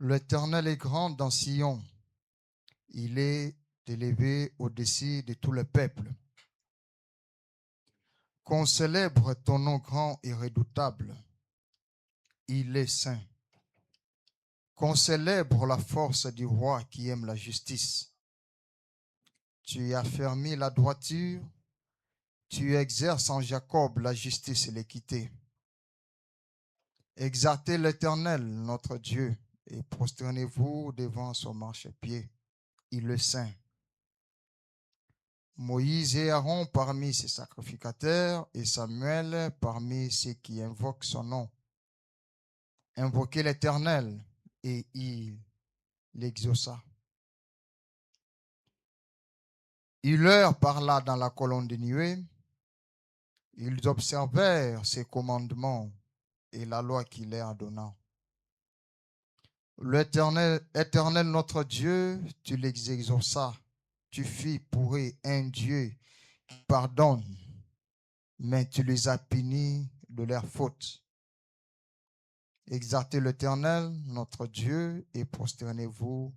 L'Éternel est grand dans Sion. Il est élevé au-dessus de tous les peuples. Qu'on célèbre ton nom grand et redoutable. Il est saint. Qu'on célèbre la force du roi qui aime la justice. Tu as affermi la droiture. Tu exerces en Jacob la justice et l'équité. Exaltez l'Éternel, notre Dieu, et prosternez-vous devant son marchepied. Il est saint. Moïse et Aaron parmi ses sacrificateurs et Samuel parmi ceux qui invoquent son nom. Invoquez l'Éternel et il l'exauça. Il leur parla dans la colonne de nuée. Ils observèrent ses commandements et la loi qu'il leur donna. L'Éternel, Éternel notre Dieu, tu les exauças. Tu fis pour eux un Dieu qui pardonne, mais tu les as punis de leurs fautes. Exaltez l'Éternel, notre Dieu, et prosternez-vous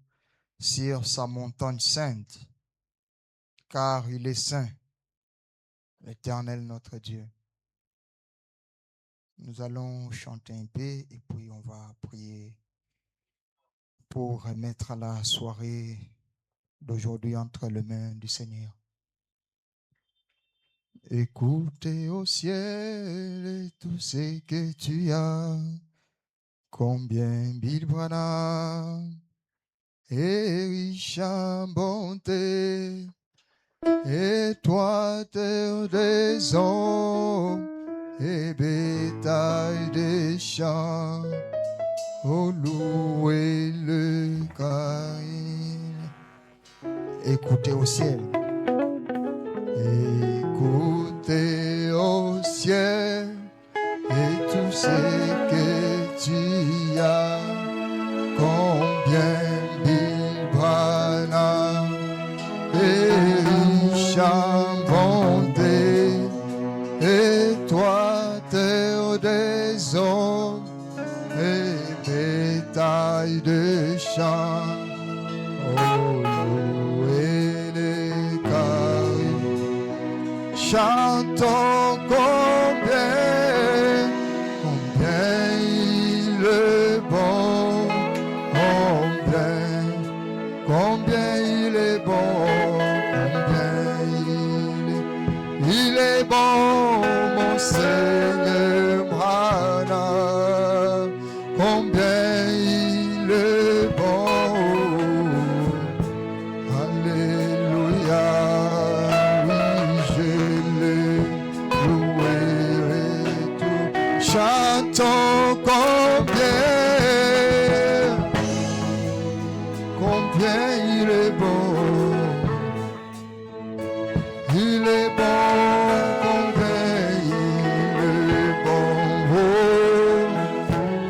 sur sa montagne sainte, car il est saint, l'Éternel, notre Dieu. Nous allons chanter un peu et puis on va prier pour remettre la soirée d'aujourd'hui entre les mains du Seigneur. Écoutez au ciel tout ce que tu as, combien Bill Branham est riche en bonté, et toi terre des hommes et bétail des champs, oh louez le Caïn. Écoutez au ciel. Écoutez au ciel et tout ce que tu as, combien Bill Branham est riche en bonté, et toi terre des hommes et bétail de champs, oh louez les Caïn. Chantons combien il est bon, combien il est bon, il est bon, mon Seigneur Branham, combien il est bon, alléluia, oui je le louerai tout. Chantons combien il est bon, il est bon, combien il est bon, oh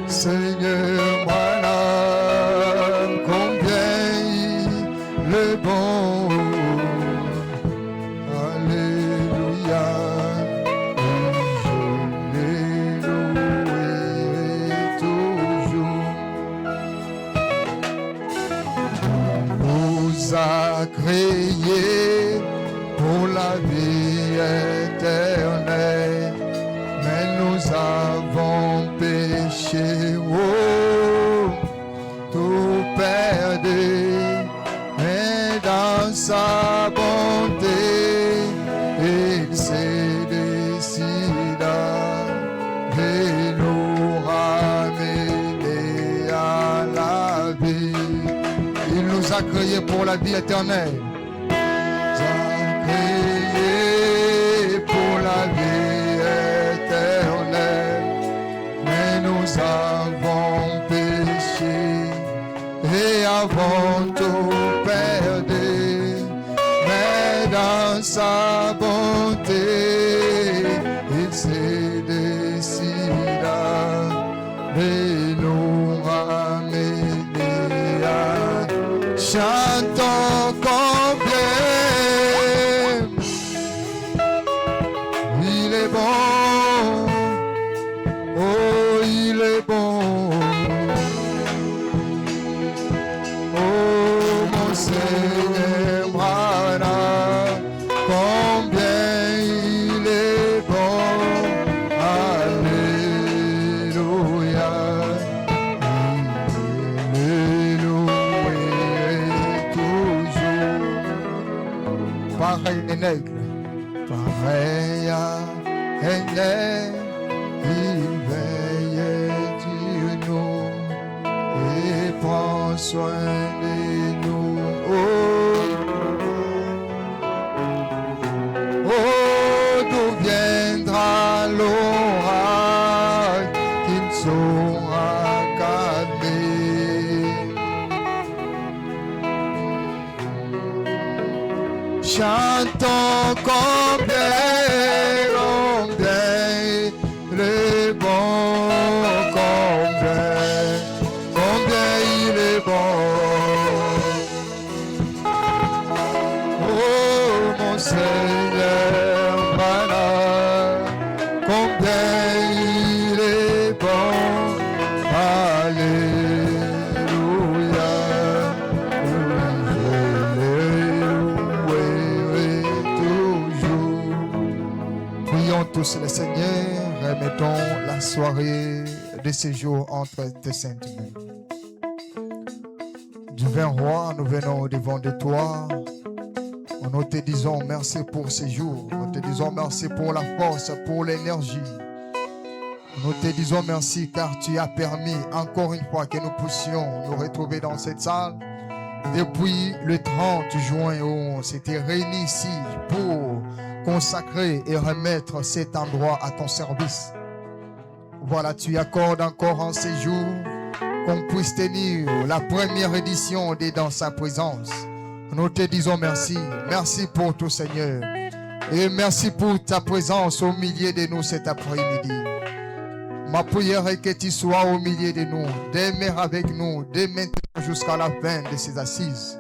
Seigneur Branham, combien il est bon, alléluia, je l'ai loué toujours. Nous a créé pour la vie éternelle, mais nous avons péché, oh, tout perdu, mais dans sa bonté, il s'est décidé de nous ramener à la vie. Il nous a créés pour la vie éternelle. Pour la vie éternelle, mais nous avons péché et avons tout perdu, mais dans sa bonté, il s'est décidé de nous ramener à. Chantons combien il est bon, oh il est bon, un aigle. Pareil à un aigle, il veille sur nous et prend soin de nous. Oh, d'où viendra l'orage qui ne saura calmer? Chantons combien il est bon, combien il est bon. Oh mon Seigneur, voilà combien il est bon. Alléluia. Prions tous le Seigneur, remettons la soirée de ce jour entre tes saintes mains. Divin Roi, nous venons devant de toi. Nous te disons merci pour ce jour. Nous te disons merci pour la force, pour l'énergie. Nous te disons merci car tu as permis encore une fois que nous puissions nous retrouver dans cette salle. Depuis le 30 juin où on s'était réunis ici pour consacrer et remettre cet endroit à ton service. Voilà, tu accordes encore en ces jours qu'on puisse tenir la première édition de Dans sa présence. Nous te disons merci. Merci pour tout, Seigneur. Et merci pour ta présence au milieu de nous cet après-midi. Ma prière est que tu sois au milieu de nous, demeure avec nous, dès maintenant jusqu'à la fin de ces assises.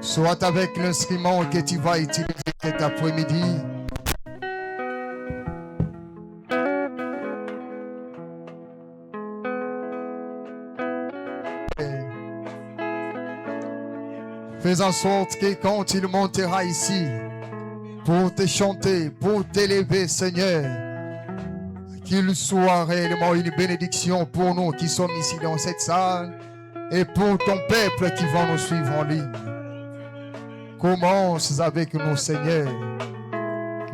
Soit avec l'instrument que tu vas utiliser cet après-midi. Fais en sorte que quand il montera ici, pour te chanter, pour t'élever, Seigneur, qu'il soit réellement une bénédiction pour nous qui sommes ici dans cette salle et pour ton peuple qui va nous suivre en ligne. Commence avec nous, Seigneur.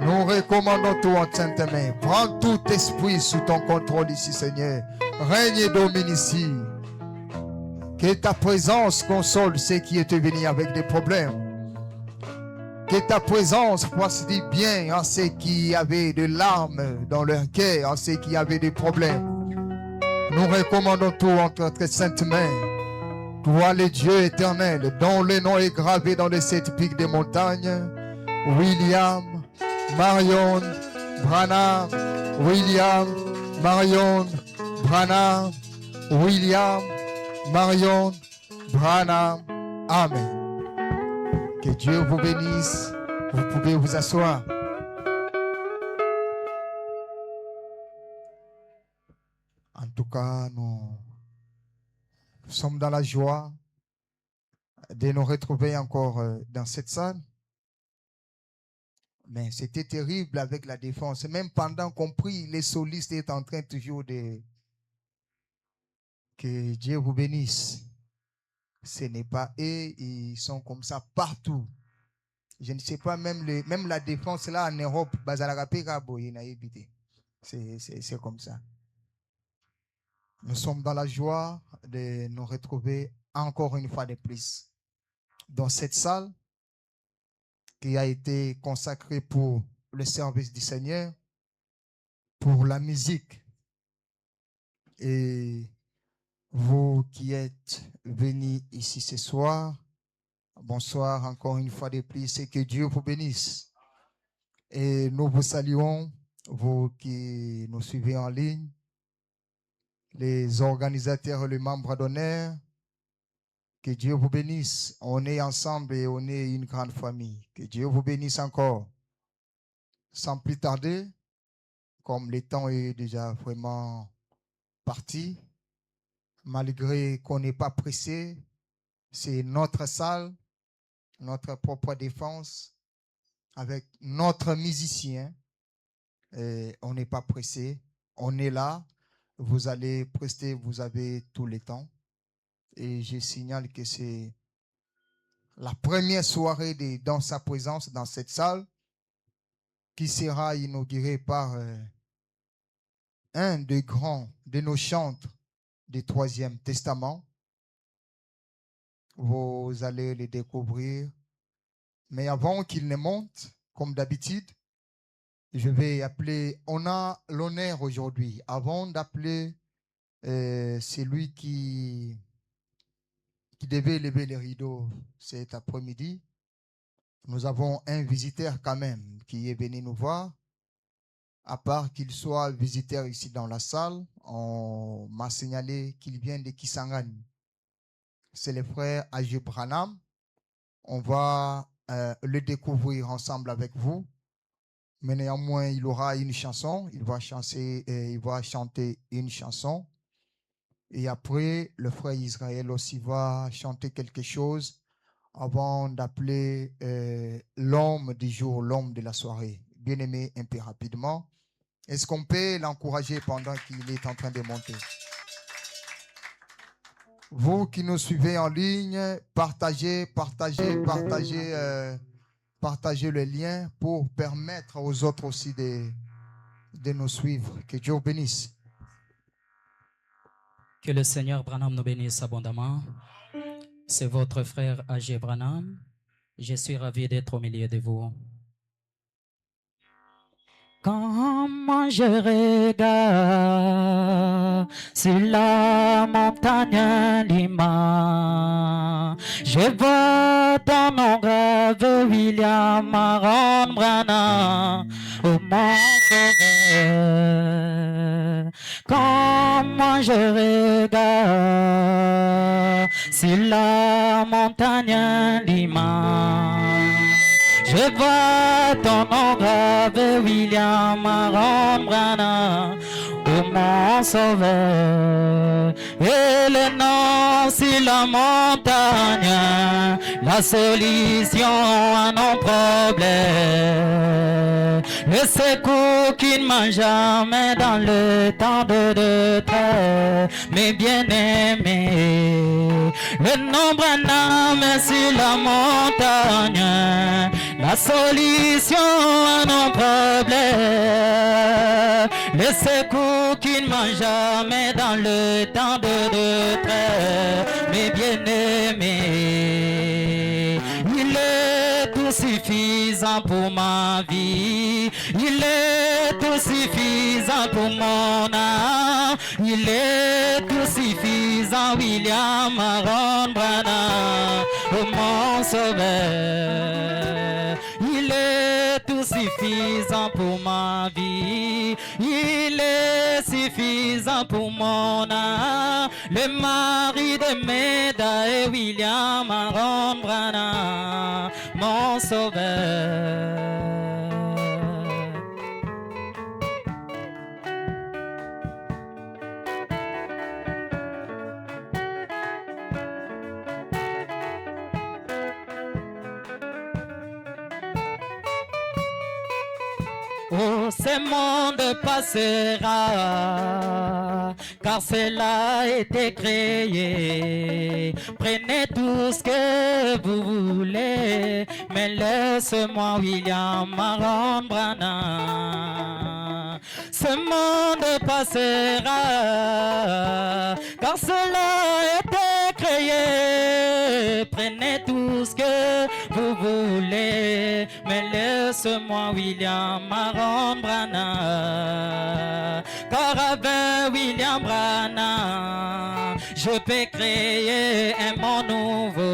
Nous recommandons tout en sainte main. Prends tout esprit sous ton contrôle ici, Seigneur. Règne et domine ici. Que ta présence console ceux qui étaient venus avec des problèmes. Que ta présence fasse du bien à ceux qui avaient des larmes dans leur cœur, à ceux qui avaient des problèmes. Nous recommandons tout entre tes saintes mains. Toi, le Dieu éternel, dont le nom est gravé dans les 7 pics des montagnes, William, Marion, Branham, William, Marion, Branham, William, Marion, Branham. Amen. Que Dieu vous bénisse. Vous pouvez vous asseoir. En tout cas, nous sommes dans la joie de nous retrouver encore dans cette salle. Mais c'était terrible avec la défense. Même pendant qu'on prie, les solistes étaient en train toujours de... Que Dieu vous bénisse. Ce n'est pas eux, ils sont comme ça partout. Je ne sais pas, même la défense là en Europe, c'est comme ça. Nous sommes dans la joie de nous retrouver encore une fois de plus dans cette salle qui a été consacrée pour le service du Seigneur, pour la musique. Et vous qui êtes venus ici ce soir, bonsoir encore une fois de plus et que Dieu vous bénisse. Et nous vous saluons, vous qui nous suivez en ligne, les organisateurs et les membres d'honneur, que Dieu vous bénisse. On est ensemble et on est une grande famille. Que Dieu vous bénisse encore. Sans plus tarder, comme le temps est déjà vraiment parti, malgré qu'on n'est pas pressé, c'est notre salle, notre propre défense, avec notre musicien. Et on n'est pas pressé, on est là. Vous allez prester, vous avez tout le temps. Et je signale que c'est la première soirée dans sa présence dans cette salle qui sera inaugurée par un des grands de nos chantres du Troisième Testament. Vous allez les découvrir. Mais avant qu'il ne monte, comme d'habitude, je vais appeler, on a l'honneur aujourd'hui, avant d'appeler celui qui devait lever les rideaux cet après-midi, nous avons un visiteur quand même qui est venu nous voir. À part qu'il soit visiteur ici dans la salle, on m'a signalé qu'il vient de Kisangani. C'est le frère Ajé Branham. On va le découvrir ensemble avec vous. Mais néanmoins, il aura une chanson. Il va chanter une chanson. Et après, le frère Israël aussi va chanter quelque chose avant d'appeler l'homme du jour, l'homme de la soirée. Bien-aimé, un peu rapidement. Est-ce qu'on peut l'encourager pendant qu'il est en train de monter? Vous qui nous suivez en ligne, partagez le lien pour permettre aux autres aussi de nous suivre. Que Dieu vous bénisse. Que le Seigneur Branham nous bénisse abondamment. C'est votre frère Ajé Branham. Je suis ravi d'être au milieu de vous. Comment je regarde sur la montagne Lima, je vois dans mon rêve William Maron Branham, oh mon frère. Comment je regarde sur la montagne Lima, je vois ton nom grave, William Maron Branham, oh mon sauveur. Et le nom sur la montagne, la solution à nos problèmes. Le secours qui ne m'a jamais dans le temps de détresse, mes bien-aimés. Le nom Branham sur la montagne, la solution à nos problèmes. Le secours qui ne m'a jamais dans le temps de détresse, mes bien-aimés. Il est tout suffisant pour ma vie. Il est tout suffisant pour mon âme. Il est tout suffisant, William Maron Branham, oh mon sauveur. Il est tout suffisant pour ma vie. Il est suffisant pour mon âme. Le mari de médaille, William Maron Branham, mon sauveur. Oh, ce monde passera, car cela a été créé. Prenez tout ce que vous voulez, mais laisse-moi William Maron Branham. Ce monde passera, car cela a été créé. Prenez tout ce que vous voulez, mais laisse-moi William Maron Branham. Car avec William Branham, je peux créer un monde nouveau.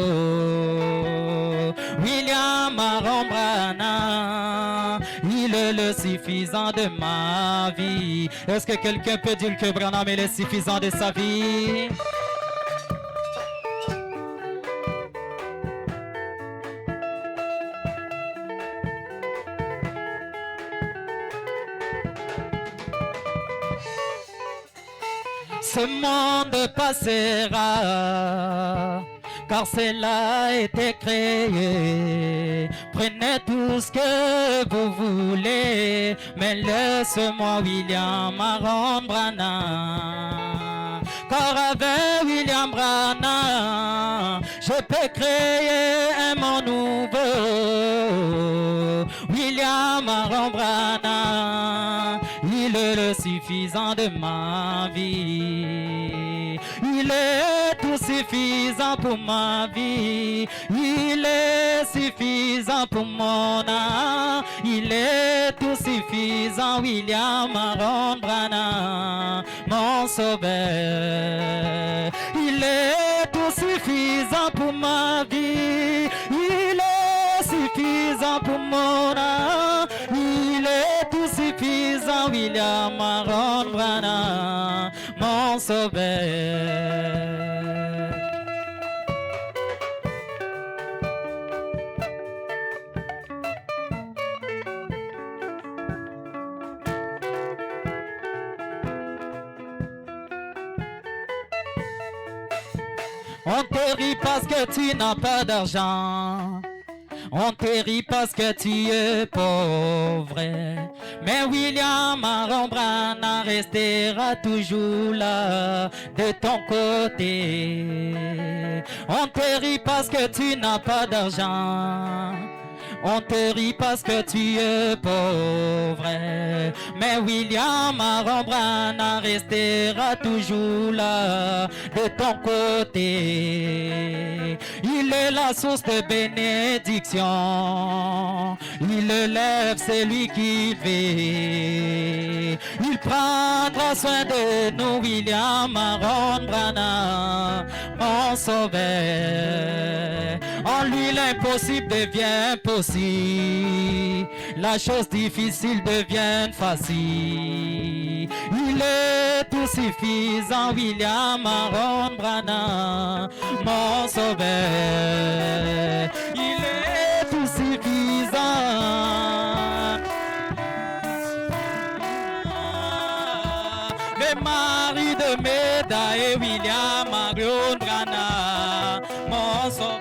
William Maron Branham, il est le suffisant de ma vie. Est-ce que quelqu'un peut dire que Branham est le suffisant de sa vie? Ce monde passera, car cela a été créé. Prenez tout ce que vous voulez, mais laisse-moi William Maron Branham. Car avec William Branham, je peux peux créer un monde nouveau. William Aaron Branham, il est le suffisant de ma vie. Il est tout suffisant pour ma vie. Il est suffisant pour mon âme. Il est tout suffisant, William Aaron Branham, mon sauveur. Il est tout suffisant pour ma vie. Il est suffisant pour mon âme. Il est tout suffisant, William Aaron Branham, mon sauveur. On te rit parce que tu n'as pas d'argent. On te rit parce que tu es pauvre. Mais William Aaron Branham restera toujours là de ton côté. On te rit parce que tu n'as pas d'argent. On te rit parce que tu es pauvre. Mais William Aaron Branham restera toujours là de ton côté. Il est la source de bénédiction. Il élève celui qui fait. Il prendra soin de nous, William Aaron Branham, mon sauveur. En lui l'impossible devient possible. La chose difficile devient facile. Il est tout suffisant, William Aaron Branham, mon sauveur. Il est tout suffisant. Le mari de médaille, William Aaron Branham, mon sauveur.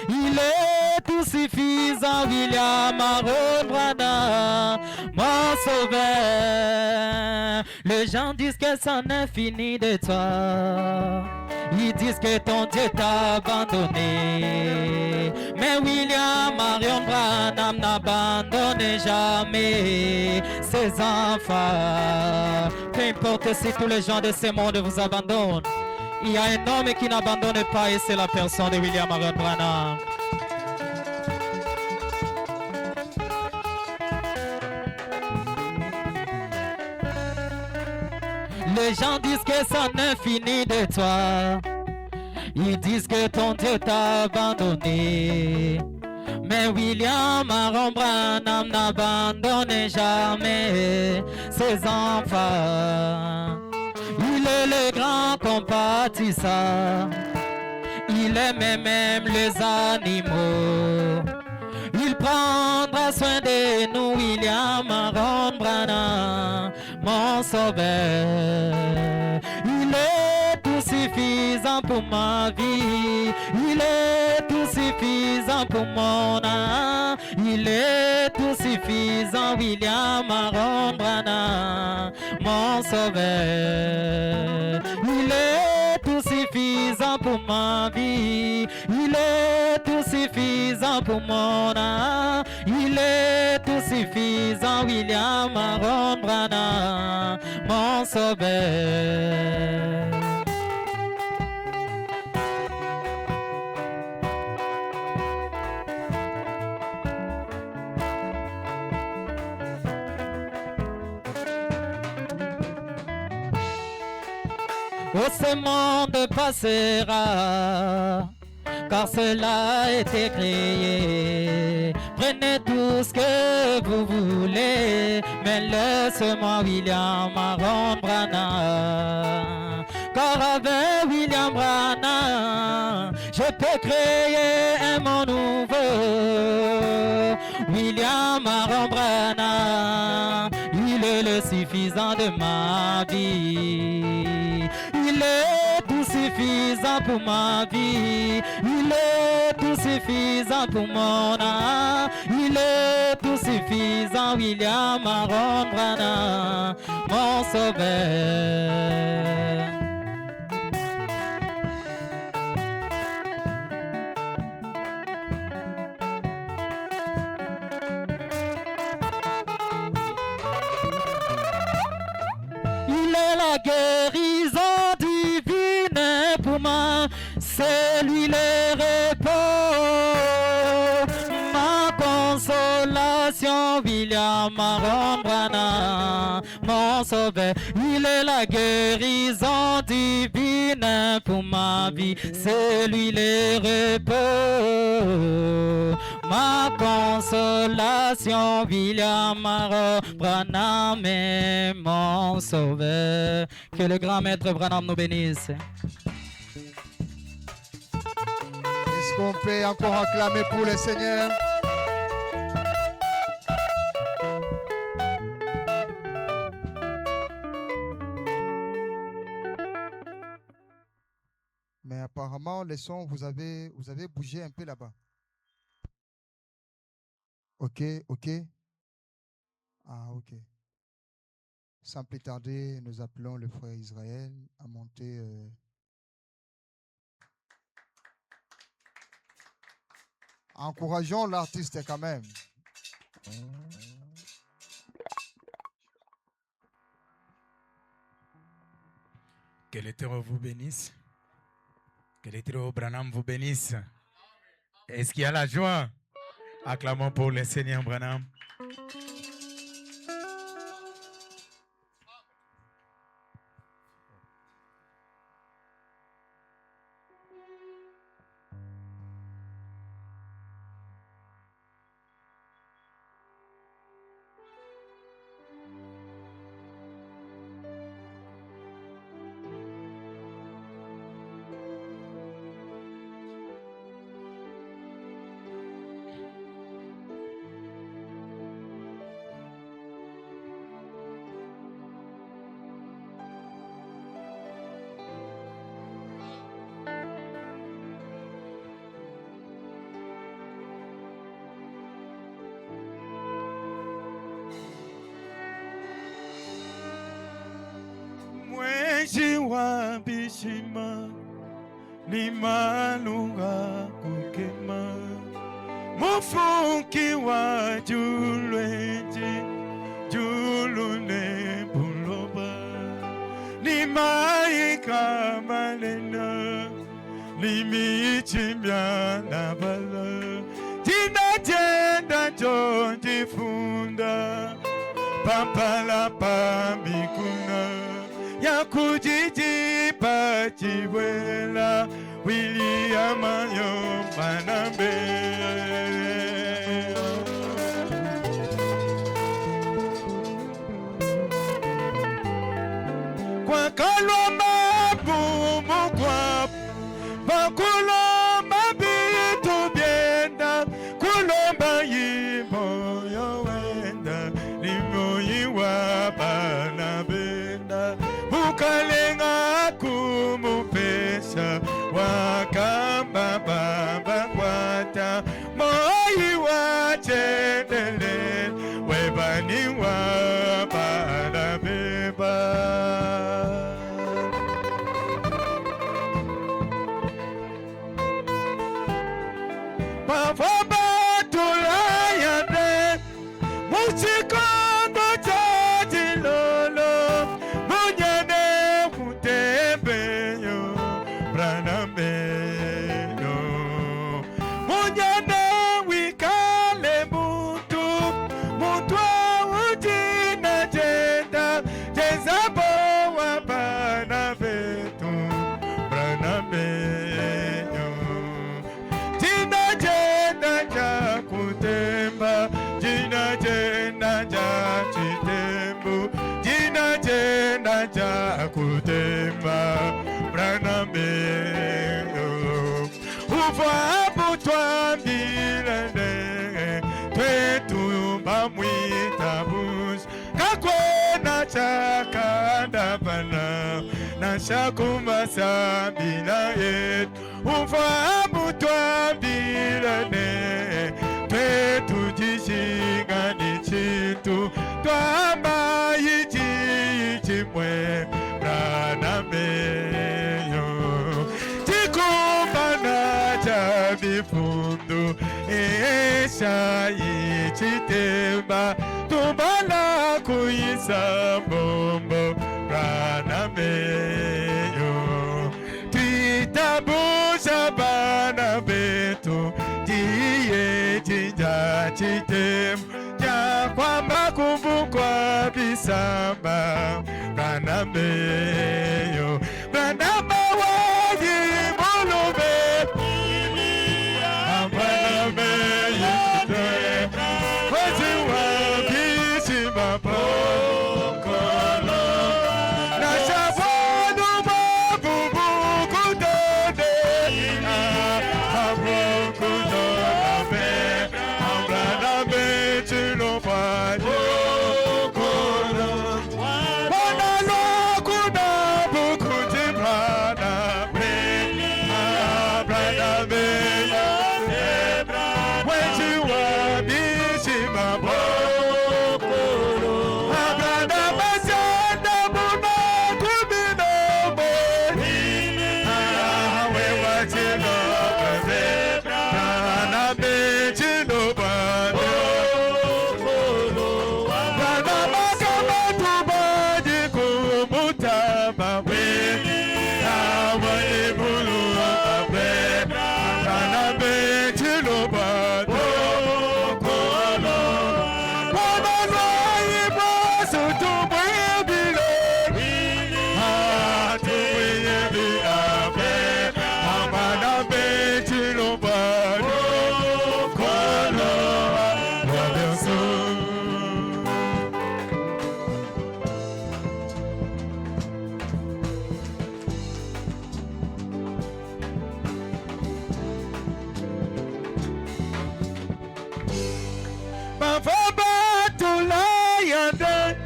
Il est tout suffisant, William Aaron Branham, mon sauveur. Les gens disent que c'en est fini de toi. Ils disent que ton Dieu t'a abandonné. Mais William Aaron Branham n'abandonne jamais ses enfants. Peu importe si tous les gens de ce monde vous abandonnent, il y a un homme qui n'abandonne pas et c'est la personne de William Aaron Branham. Les gens disent que ça n'est fini de toi. Ils disent que ton Dieu t'a abandonné. Mais William Aaron Branham n'abandonne jamais ses enfants. Il est le grand compatissant. Il aime même les animaux. Il prendra soin de nous, William Aaron Branham, mon sauveur. Il est tout suffisant pour ma vie. Il est tout suffisant pour mon âme. Il est tout suffisant, William Aaron Branham, mon sauveur. Il est tout suffisant pour ma vie. Il est tout suffisant pour mon âme. Il est tout suffisant, William Aaron Branham, mon sauveur. Oh, ce monde passera, car cela a été créé. Prenez tout ce que vous voulez, mais laisse-moi William Aaron Branham. Car avec William Branham, je peux créer un monde nouveau. William Aaron Branham, il est le suffisant de ma vie. Il est tout suffisant. suffisant pour ma vie. Il est tout suffisant pour mon âme. Il est tout suffisant, William Aaron Branham, mon sauveur. La guérison divine pour moi, c'est lui le repos, ma consolation, William Aaron Branham, mon sauveur. Il est la guérison divine pour ma vie, c'est lui le repos, ma consolation, William Aaron Branham est mon sauveur. Que le grand maître Branham nous bénisse. Est-ce qu'on peut encore acclamer pour le Seigneur? Mais apparemment, les sons, vous avez bougé un peu là-bas. Ok. Ah, ok. Sans plus tarder, nous appelons le frère Israël à monter. Encourageons l'artiste quand même. Que l'Éternel vous bénisse. Que l'Éternel Branham vous bénisse. Est-ce qu'il y a la joie? Acclamons pour le Seigneur Branham. Jiwa bishima ni malunga kukema mufunki wa julwenji julune buloba ni maika malena ni michimbya na bala tina jenda jonji funda pampala pamikuna ya kujijipa chiwela William Aaron Branham kwa kaloma bumu kwa bakulomba bitu byenda kulomba yimbo yowenda limoyiwa bana benda ukalenga kumupesa wakamba baba kwata moyi wa chendele webani wa bana beba pavaba tulayande musikondo chajilolo Kutemba Branham uvapo twambilane twetumba mwitabus kakwena chakanda pana na nashakumasa bila yetu ufahamu twambilane twe tujishinga chitu twamba ichi chimwe branameyo chikumbana cha bifundu esha ichitemba tumbala kuisa bombo branameyo twitabusha bana betu jiye jinja chitem ya kwamba kumbukwa bisamba branameyo branama waji mulube branameyo waji wabishi mapokolo na shabonu mabubu kutode abukutode branabe chilo pajo kolo wana lokuna bukuti branabe branabe wechi wabishi mapokolo branabe chanda muna kumino boni we wachilo paze branabe chilo pajo branabe kama tubaji kumutaba we awali bulu abe branabe chilo pajo kolo wana zai basu tubwebile tubwebi abe branabe chilo pajo kolo wabiosu. Mafaba tulayande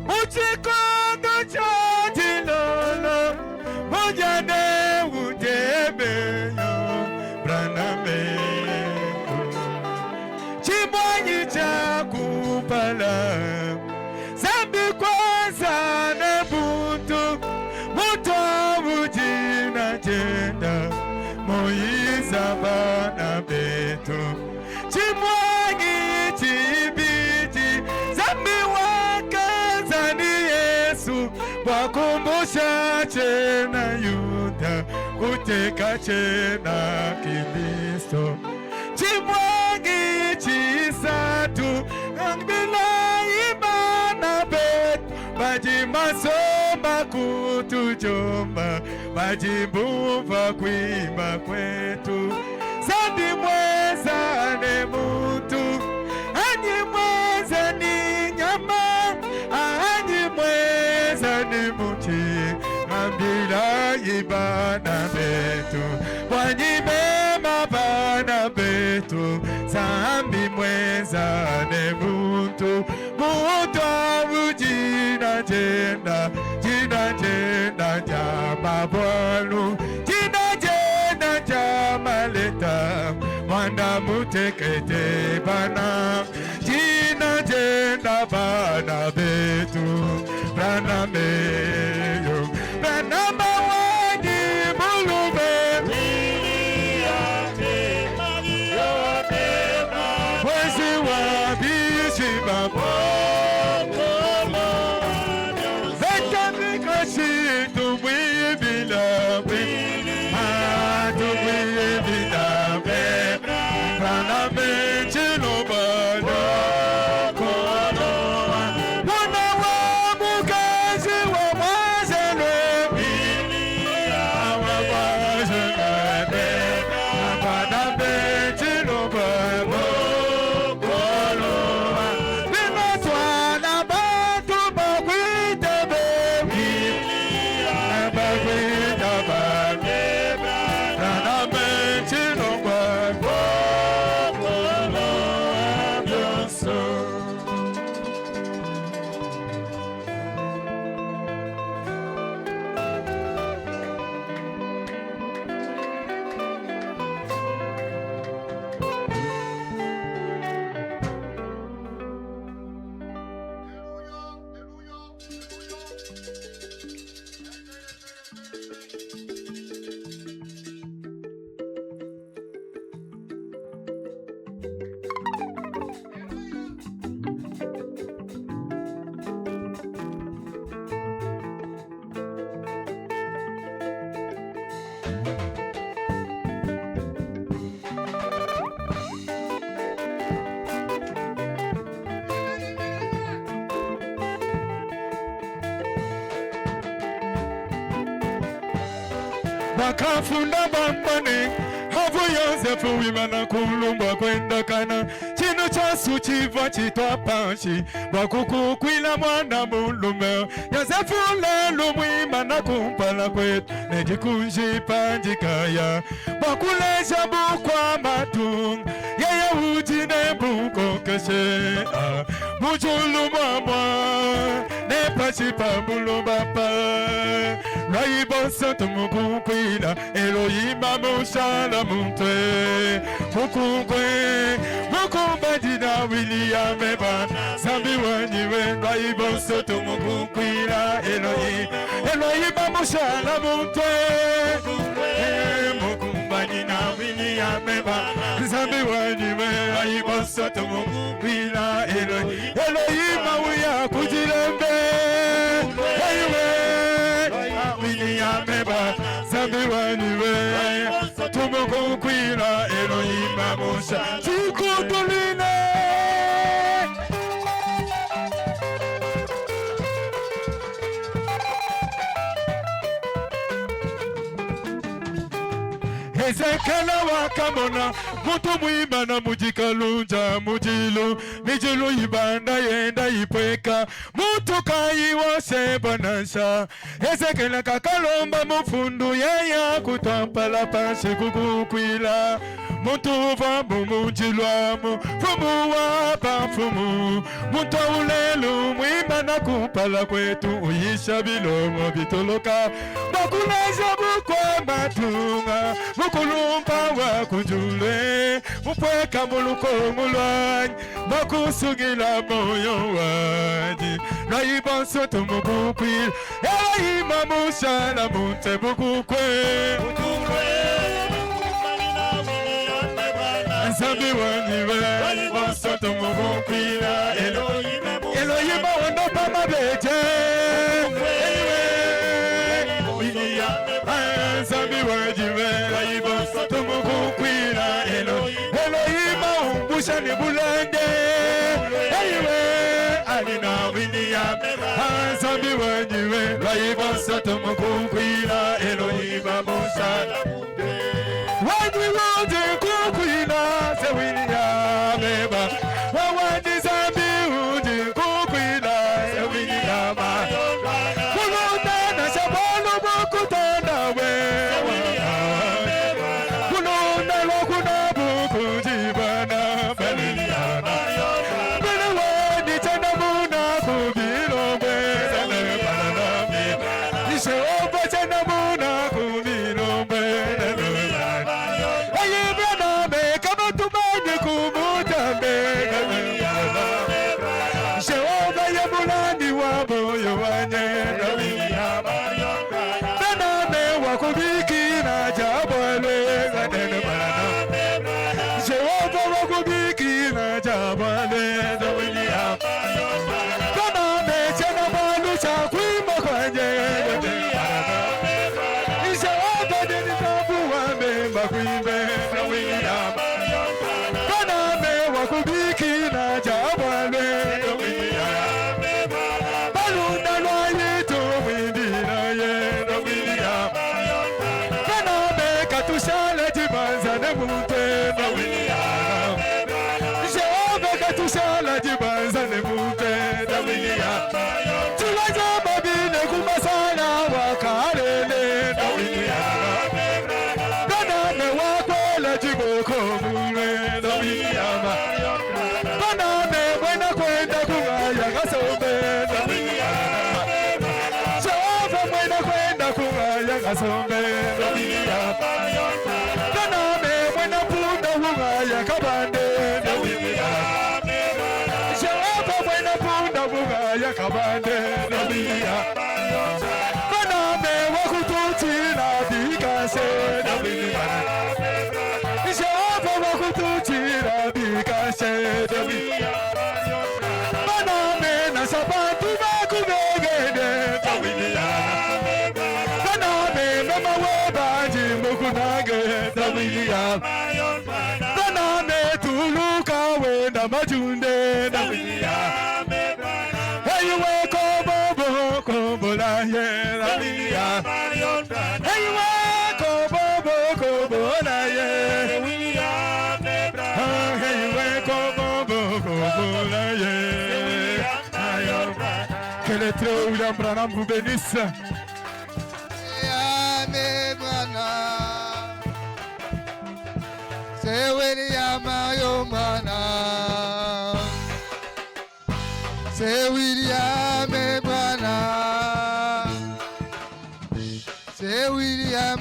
uchikondo chajilolo mojane utebeyo branameyo chimwanyi chakupala zambi kwanza nebuntu muto ujina jenda moyiza bana betu chimwanyi chibiti zambi wakazani Yesu wakumbusha chena Yuda kuteka chena Kristo chimwangi chisatu angila imana bet baji masoma kutujomba baji mbuva kuimba kwetu sandi mweza ne mutu anyi mweza ni nyama anyi mweza ni muti ambila ibana betu wanyimema bana betu sambi mweza ne mutu mutu awujina jenda jama bwalu jina jenda jama leta wanda mutekete bana jina jenda bana betu branameyo branama wadi mulube wezi wabishi mapokolo vetamikashi tumwibila tumwibila branabe chilo bano kolo wana wa mukazi wa mazele wa mazele branabe chilo bano kolo binatwa bakafunda bampane havu Yosefu wimana kulumba kwenda kana chino chasu chiva chitwa panshi bakukukwila mwana mulume Yosefu lelo mwimana kumpala kwetu nejikunji panjikaya bakulesha bukwa matung yeye ujine buko keshe mujulu mama ne pachipa mulubapa Raibosa tumukukwila Elohima mushala mutwe Mukukwe Mukumbadina William Eba Sambi wanyiwe Raibosa tumukukwila Elohima mushala mutwe Mukumbadina William Eba Sambi wanyiwe Raibosa tumukukwila Elohima uya kujilembe Ameba Zambiwaniwe Tumukukwila Elohima Musa Chikutuline Ezekela wakamona Mutu mwimana mujikalunja mujilu Mijilu ibanda yenda ipweka Mutu kaiwa sebanasha Ezekela kakalomba mufundu Yaya kutampala pansi kukukwila Mutu vamu mujilwamu Fumu wapa fumu Mutu ulelu mwimana kupala kwetu Uyisha bilomo bitoloka Bakuleja bukwa matunga Mukulumpa wakujule Mupweka muluko mulwanyi Makusugila moyo wadi Raibanso tumukukwila Elohima mushala munte mukukwe Zambi wanyiwe Raibanso tumukukwila Elohima wandopa mabeje Zambi wanyiwe Raibanso tumukukwila Elohima umbusha ni bulande Alina William Zambi wanyiwe Raibanso tumukukwila Elohima mushala Wanyiwe kukwila Se William Eba Wawani Zambi uji kukwila Se William Kulunda na shabalo mukutanda we Kulunda lokuna buku jibana Beliana Belewe chana muna kubilo we Nisheoba chana muna kubilo we Ayibana me kama tumanye kumutambe Nisheoba yebulani wa moyo wanye Bename wakubiki na jabale Gadene bana Jehova wakubiki na jabale Bename chena malu cha kuimba kwanye Jehova deni tabu wamemba kuimbe Bename wakubiki na jabale Balunda lwayitu mwindina ye Bename katushala jibanzane mute na William Jehova katushala jibanzane mute na William Tulaja mabine kumasana wakalele na William Bename wakwela jiboko mule na William Bename mwena kwenda kungaya kasombe na William Jehova mwena kwenda kungaya kasombe na William Bename mwena punda kungaya kabande na William Jehova mwena punda kungaya kabande na William Bename wakututila bikase na William Jehova wakututila bikase na William Bename na sabatu bakubegede na William Bename mama webaji mukunage na William Bename tuluka wenda majunde na William Hey we kobo kombo la ye na William Hey we Que l'éternel William Branham vous bénisse. C'est William Branham. C'est William Branham. C'est William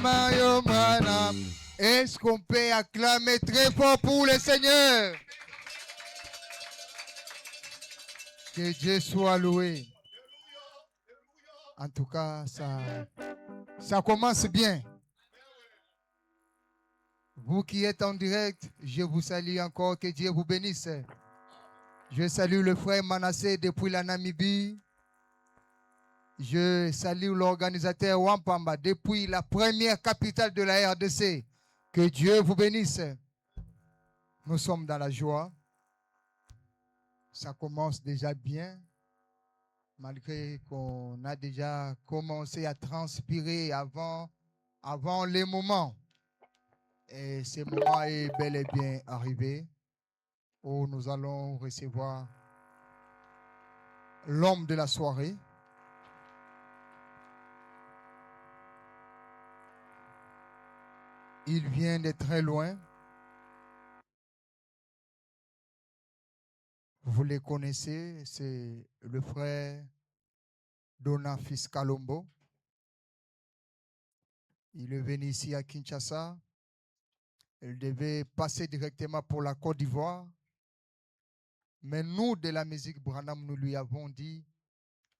Branham. Est-ce qu'on peut acclamer très fort pour le Seigneur? Que Dieu soit loué. En tout cas, ça commence bien. Vous qui êtes en direct, je vous salue encore. Que Dieu vous bénisse. Je salue le frère Manassé depuis la Namibie. Je salue l'organisateur Wampamba depuis la première capitale de la RDC. Que Dieu vous bénisse. Nous sommes dans la joie. Ça commence déjà bien, malgré qu'on a déjà commencé à transpirer avant les moments. Et ce moment est bel et bien arrivé, où nous allons recevoir l'homme de la soirée. Il vient de très loin. Vous les connaissez, c'est le frère Dona Fiskalombo. Il est venu ici à Kinshasa. Il devait passer directement pour la Côte d'Ivoire. Mais nous, de la musique Branham, nous lui avons dit,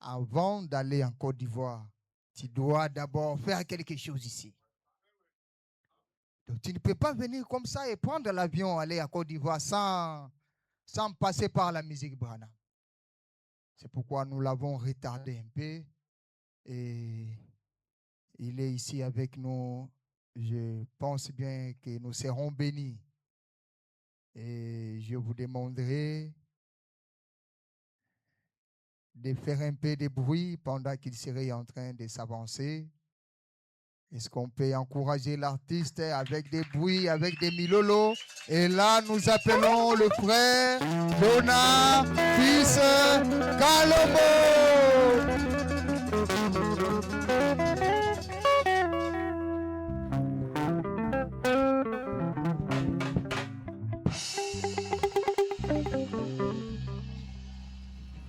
avant d'aller en Côte d'Ivoire, tu dois d'abord faire quelque chose ici. Donc tu ne peux pas venir comme ça et prendre l'avion, aller à Côte d'Ivoire sans passer par la musique Branham. C'est pourquoi nous l'avons retardé un peu. Et il est ici avec nous. Je pense bien que nous serons bénis. Et je vous demanderai de faire un peu de bruit pendant qu'il serait en train de s'avancer. Est-ce qu'on peut encourager l'artiste avec des bruits, avec des milolos? Et là, nous appelons le frère Dona Fiskalombo.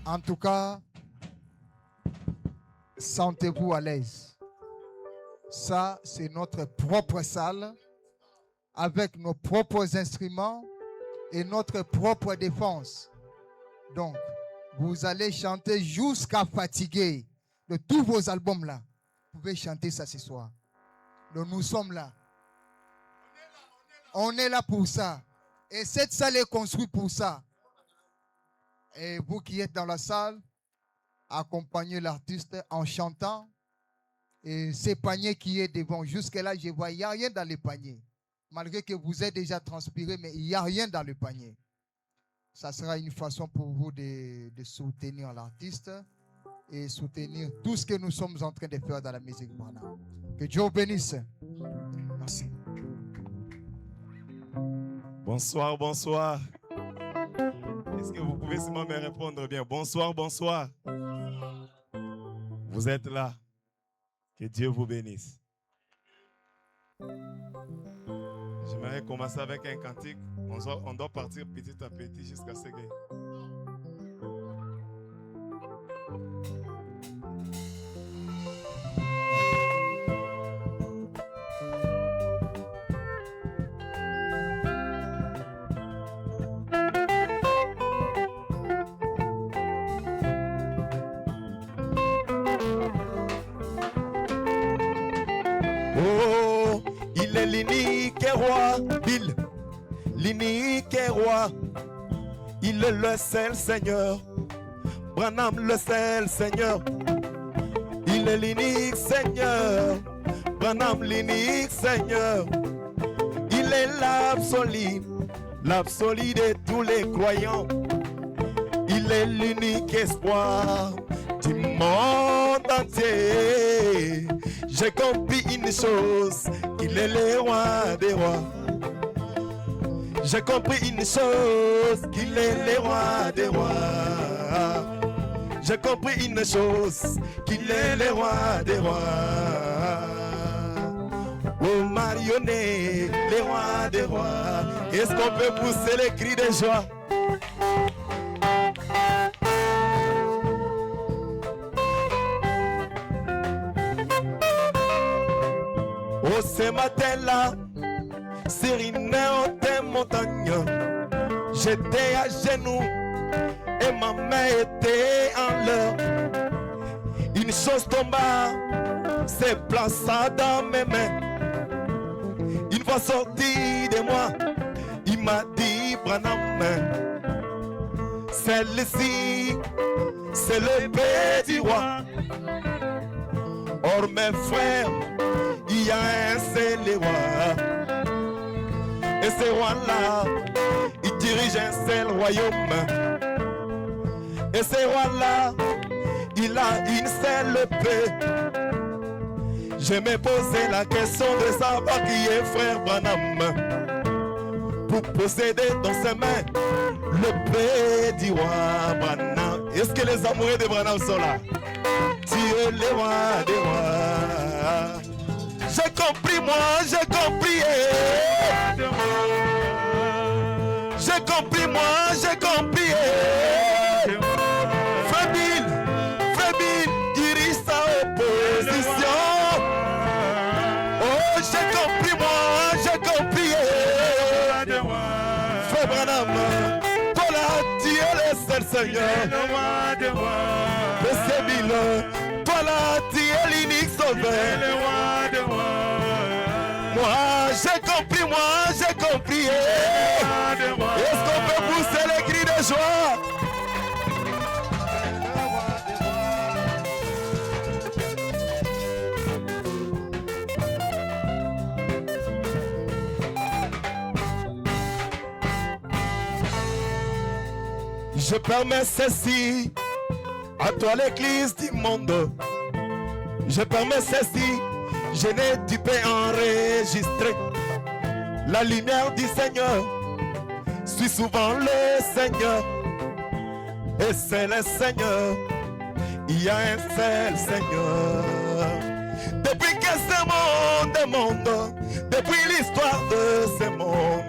En tout cas, sentez-vous à l'aise. Ça, c'est notre propre salle avec nos propres instruments et notre propre défense. Donc, vous allez chanter jusqu'à fatiguer de tous vos albums-là. Vous pouvez chanter ça ce soir. Donc, nous sommes là. On est là pour ça. Et cette salle est construite pour ça. Et vous qui êtes dans la salle, accompagnez l'artiste en chantant. Et ces paniers qui est devant, jusque-là, je vois, il n'y a rien dans les paniers. Malgré que vous êtes déjà transpiré, mais il n'y a rien dans le panier. Ça sera une façon pour vous de soutenir l'artiste et soutenir tout ce que nous sommes en train de faire dans la musique Branham. Que Dieu vous bénisse. Merci. Bonsoir, bonsoir. Est-ce que vous pouvez seulement me répondre bien? Bonsoir, bonsoir. Vous êtes là. Que Dieu vous bénisse. J'aimerais commencer avec un cantique. On doit partir petit à petit jusqu'à ce que... Oh, il est l'unique roi, l'unique roi, il est le seul Seigneur, Branham le seul Seigneur, il est l'unique Seigneur, Branham l'unique Seigneur, il est l'absolu de tous les croyants, il est l'unique espoir du monde entier. J'ai compris une chose, qu'il est le roi des rois. J'ai compris une chose, qu'il est le roi des rois. J'ai compris une chose, qu'il est le roi des rois. Oh marionnette, le roi des rois. Est-ce qu'on peut pousser les cris de joie? Oh ce matin-là, sur une haute montagne, j'étais à genoux et ma main était en l'air. Une chose tomba, se plaça dans mes mains. Une voix sortie de moi, il m'a dit Branham, celle-ci, c'est le petit roi. Or mes frères, il y a un seul roi. Et ce roi-là, il dirige un seul royaume. Et ce roi-là, il a une seule paix. Je me posais la question de savoir qui est frère Branham. Pour posséder dans ses mains le paix du roi Branham. Est-ce que les amoureux de Branham sont là? Tu es le roi des rois. J'ai compris, moi, j'ai compris. J'ai compris, moi, j'ai compris. Frébille, dirige sa opposition. Oh, j'ai compris, moi, j'ai compris. Frère Branham, toi là, tu es le seul Seigneur. Monsieur Bill, toi là, tu es l'unique sauveur. Moi, j'ai compris, j'ai compris. Est-ce qu'on peut pousser les cris de joie? Je permets ceci à toi l'église du monde. Je permets ceci, je n'ai du pain enregistré. La lumière du Seigneur suit souvent le Seigneur. Et c'est le Seigneur, il y a un seul Seigneur. Depuis que ce monde est monde, depuis l'histoire de ce monde,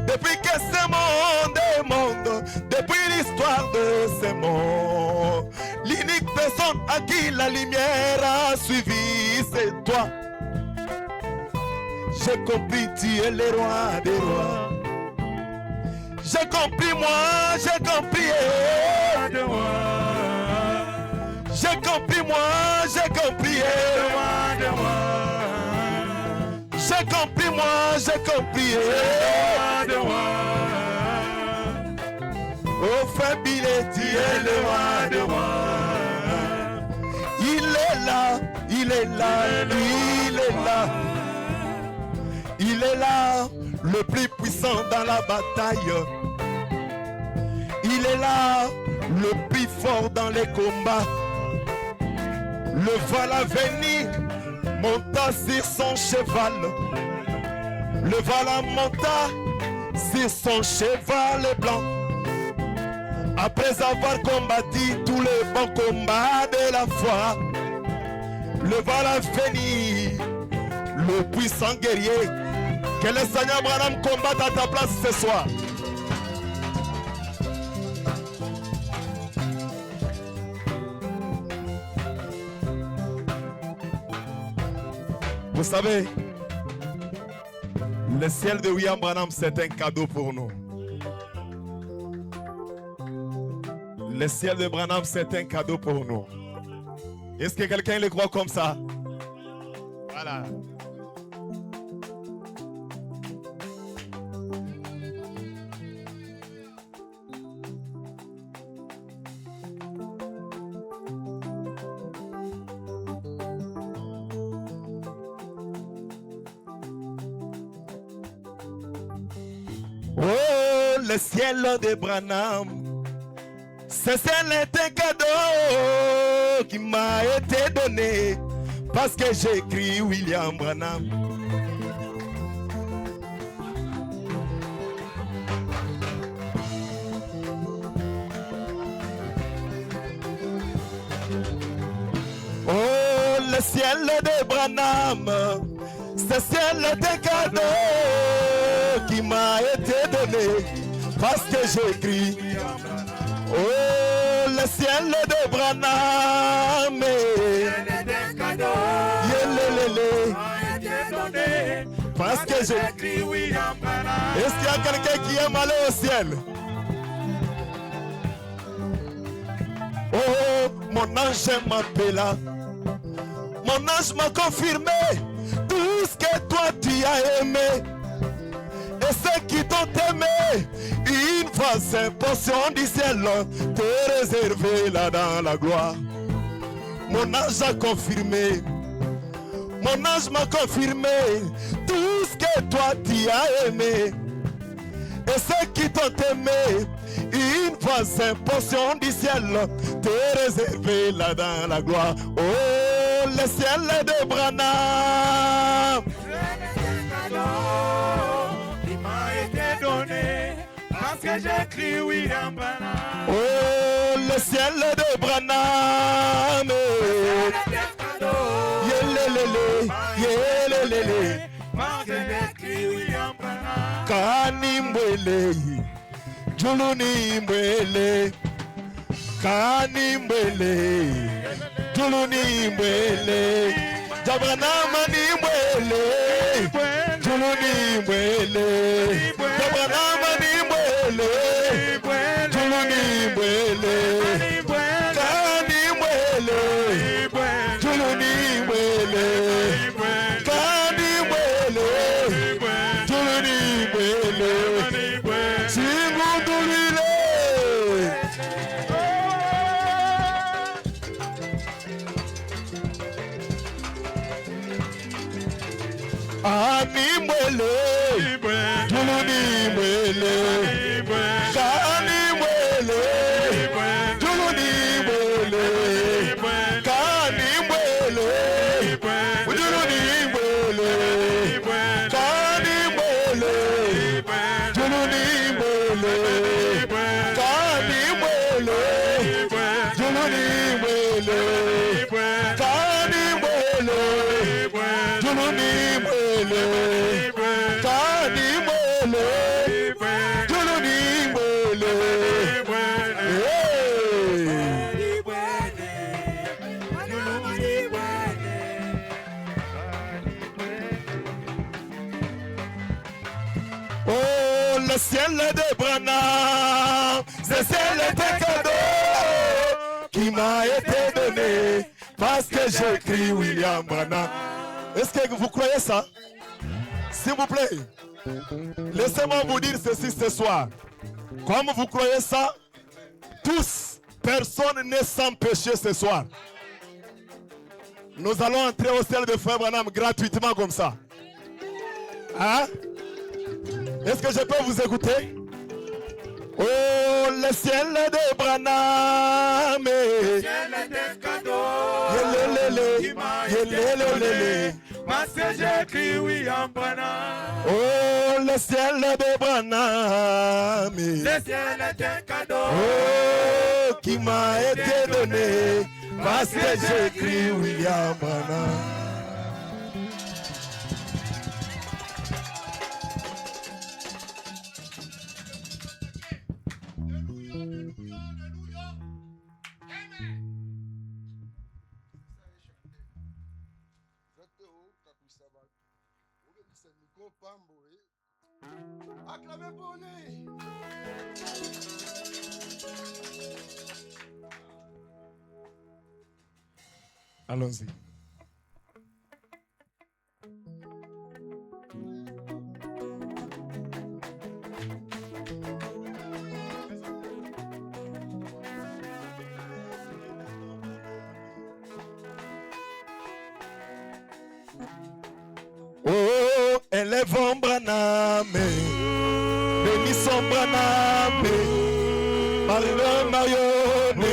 depuis que ce monde est monde, depuis l'histoire de ce monde, l'unique personne à qui la lumière a suivi, c'est toi. J'ai compris, tu es le roi des rois. J'ai compris, moi, j'ai compris. J'ai compris, moi, j'ai compris. J'ai compris, moi, j'ai compris. Oh, frère Billet, tu es le roi des rois. Il est là, il est là, il est là. Il est là, le plus puissant dans la bataille. Il est là, le plus fort dans les combats. Le voilà venir, monta sur son cheval. Le voilà monta sur son cheval blanc. Après avoir combattu tous les bons combats de la foi, le voilà venir, le puissant guerrier. Que le Seigneur Branham combatte à ta place ce soir. Vous savez, le ciel de William Branham, c'est un cadeau pour nous. Le ciel de Branham, c'est un cadeau pour nous. Est-ce que quelqu'un le croit comme ça? Voilà. Oh, le ciel de Branham, c'est un cadeau qui m'a été donné parce que j'ai écrit William Branham. le ciel de Branham, ce ciel de cadeau qui m'a été donné parce que j'écris. Oh, le ciel de Branham, parce que j'écris. Est-ce qu'il y a quelqu'un qui aime aller au ciel? Oh, mon ange m'appela. Mon ange m'a confirmé tout ce que toi tu as aimé. Et ceux qui t'ont aimé, une fois cette portion du ciel te réservée là dans la gloire. Mon ange a confirmé. Mon ange m'a confirmé tout ce que toi tu as aimé. Et ceux qui t'ont aimé, une fois cette portion du ciel t'est réservée là dans la gloire. Oh, le ciel de Branham, qui m'a été donné parce que j'écris William Branham. oh, le ciel de Branham, yelelele, parce que j'écris William Branham. Kanimbwele, Julunimbwele, Kanimbwele, Julunimbwele, Jabranama nimbwele, Julunimbwele, Jabranama nimbwele, Julunimbwele, Kanimbwele, Julunimbwele, Kanimbwele, Julunimbwele, Simundulile. Animwele, Julunimbwele, Kanimwele, Julunimbwele, Kanimwele, Julunimbwele, Kanimwele, Julunimbwele, Kanimwele, Julunimbwele, Kanimwele, Julunimbwele, Kanimwele, Julunimbwele. Oh, le ciel de Branham, c'est le ciel de cadeau qui m'a été donné parce que j'écris William Branham. Est-ce que vous croyez ça? S'il vous plaît, laissez-moi vous dire ceci ce soir. Comme vous croyez ça, tous, personne n'est sans péché ce soir. Nous allons entrer au ciel de Frère Branham gratuitement comme ça. Hein? Est-ce que je peux vous écouter? Oh, le ciel de Branham, Parce que j'écris William Branham. oh, le ciel de Branham, Le ciel est un cadeau. oh, qui m'a été donné parce que j'écris William Branham. Acclamez pour lui. Allons-y. Oh, élevons Branham, bénissons Branham, Marie-Le Marione,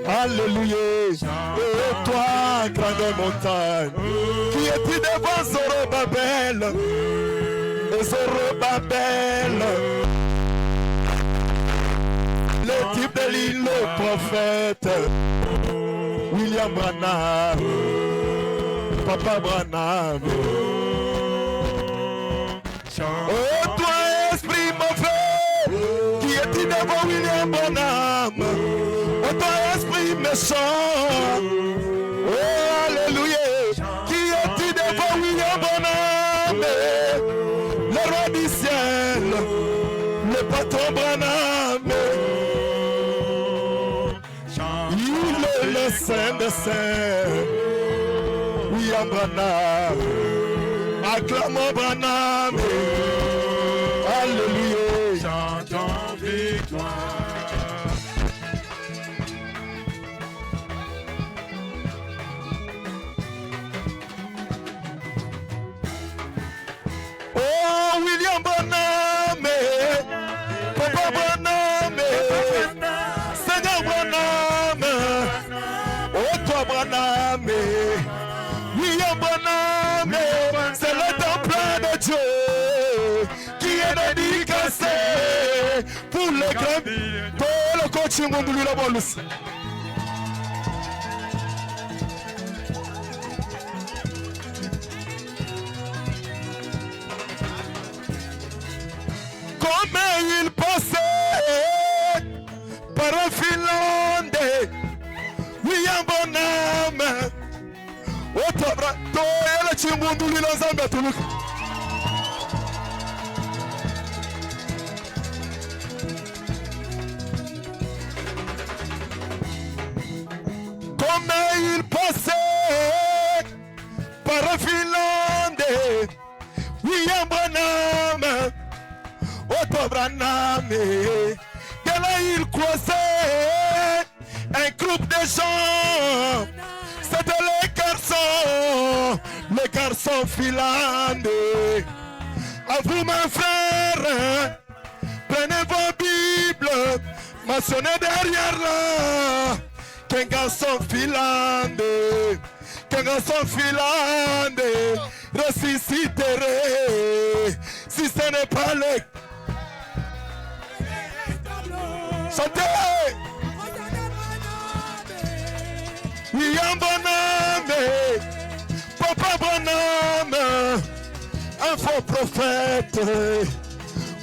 alléluia. Et toi, grande montagne, qui es-tu devant Zorobabel, Zorobabel, le type de l'île, le prophète, William William Branham, Papa Branham. Oh, toi, esprit mauvais, qui est devant William Branham. Oh, toi, esprit méchant. Oh, alléluia, qui est devant William Branham. Le roi du ciel, le patron Branham. Il est le saint des saints, William Branham. Acclamons Branham. Alléluia. Chantons victoire. Oh, William Branham, Papa Branham, Seigneur Branham, oh toi Branham, William Branham, c'est le temple de Dieu qui est dédicacé pour les grands, pour le coaching de la bolus. Comme il passait par un Finlandais, William Branham, Otobra, Toyela Chimbunduli Lazamba Tuluk. Comme il passait par un Finlandais, William Branham. Otto Branham, de là il croisait un groupe de gens, c'était les garçons finlandais. À vous mes frères, prenez vos bibles, mentionnez derrière là, qu'un garçon finlandais, ressusciterait, si ce n'est pas le... Chantez! William Branham, Papa Branham, un faux prophète.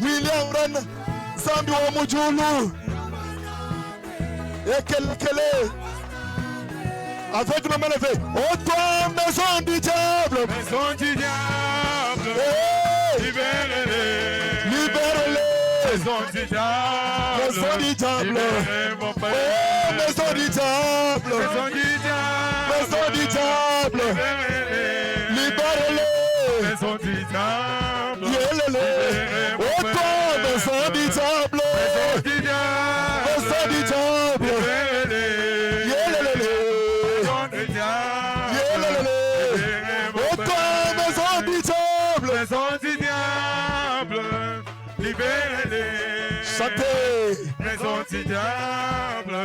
William Branham, Zambi wa Mujulu. Et quel est? Avec nos mains levées. Oh toi, maison du diable. Maison du diable. Hey! Libérez-les. Libérez-les. Maison du diable. Maison du diable. Libérez mon père. Oh, maison du diable. Maison du diable. Maison du diable. Libérez-les. Libérez-les. Maison du diable. Yélélé. Oh toi, maison du diable. Maison du diable. Maison du diable. Libérez-les. Yélélé. Maison du diable. Yélélé. Oh toi, maison du diable. Maison du diable. Libérez-les. Chantez. Maison du diable.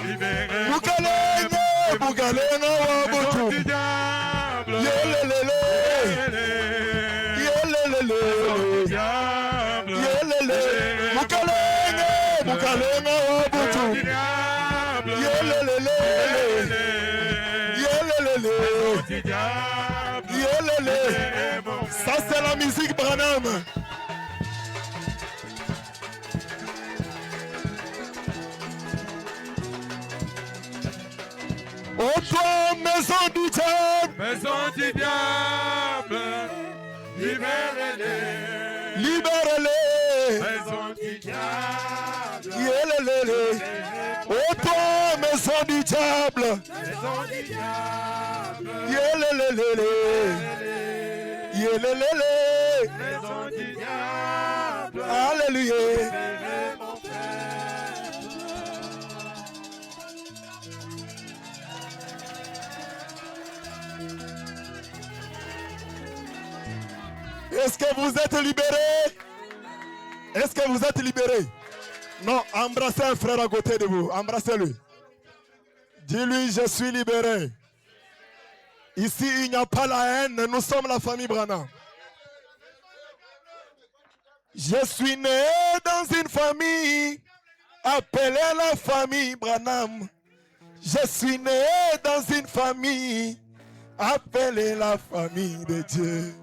Libérez-les. Bukalenge, Bukalenge, Maison Wabutu. du diable. Yélélé. Yélélé. Diable. Yélélé. Bukalenge, Bukalenge, Wabutu. Diable. Yélélé. Yélélé. Diable. Yélélé. Ça c'est la musique Branham. Oh toi, maison du diable. Maison du diable. Libérez-les. Libérez-les. Maison du diable. Yélélé. Oh toi, maison du diable. Maison du diable. Yélélé. Yélélé. Maison du diable. Alléluia. Libérez mon père. Est-ce que vous êtes libérés? Est-ce que vous êtes libérés? Non, embrassez un frère à côté de vous. Embrassez-lui. Dis-lui, je suis libéré. Ici, il n'y a pas la haine. Nous sommes la famille Branham. Je suis né dans une famille appelée la famille Branham. Je suis né dans une famille appelée la famille de Dieu.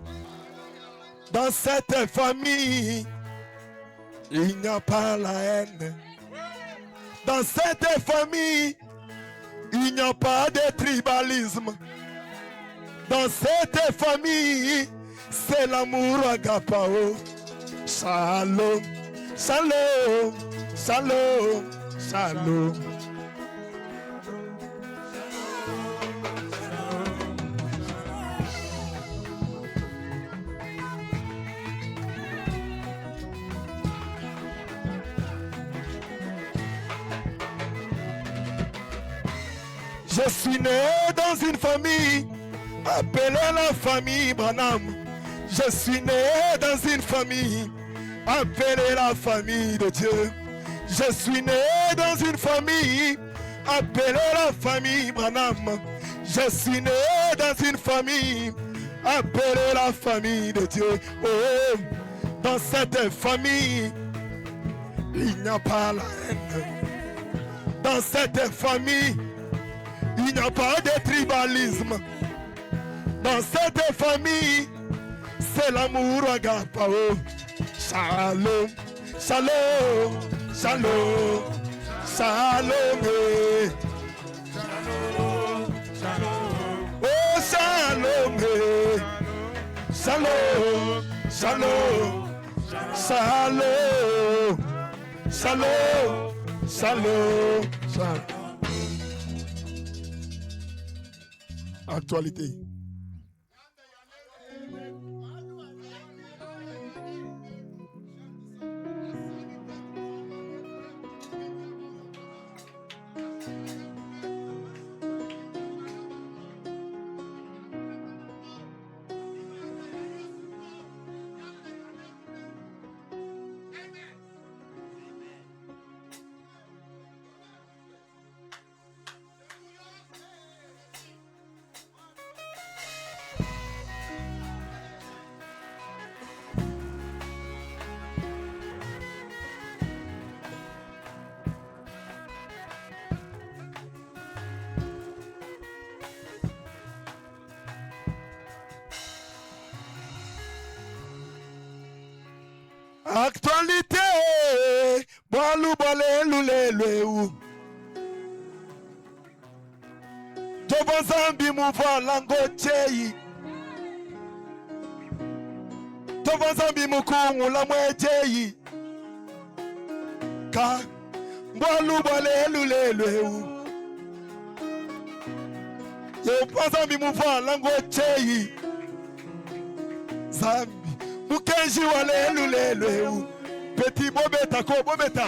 Dans cette famille, il n'y a pas la haine. Dans cette famille, il n'y a pas de tribalisme. Dans cette famille, c'est l'amour agapao. Shalom, shalom, shalom, shalom. Je suis né dans une famille appelée la famille Branham. Je suis né dans une famille appelée la famille de Dieu. Je suis né dans une famille appelée la famille Branham. Je suis né dans une famille appelée la famille de Dieu. Oh, dans cette famille, il n'y a pas la haine. Dans cette famille, il n'y a pas de tribalisme. Dans cette famille, c'est l'amour agapao. Shalom, shalom, shalom, shalom. Oh, shalom, shalom, shalom, shalom, shalom, shalom, shalom. Actualité. Actualité, boalou balelu lelu. Jovan Zambi mouva lango cheyi. Jovan Zambi mukungu la mwecheyi. Ka boalou balelu lelu. Jovan Zambi mouva lango cheyi. Zambi. Mukenji walelu lelu. Petit bobeta ko bobeta.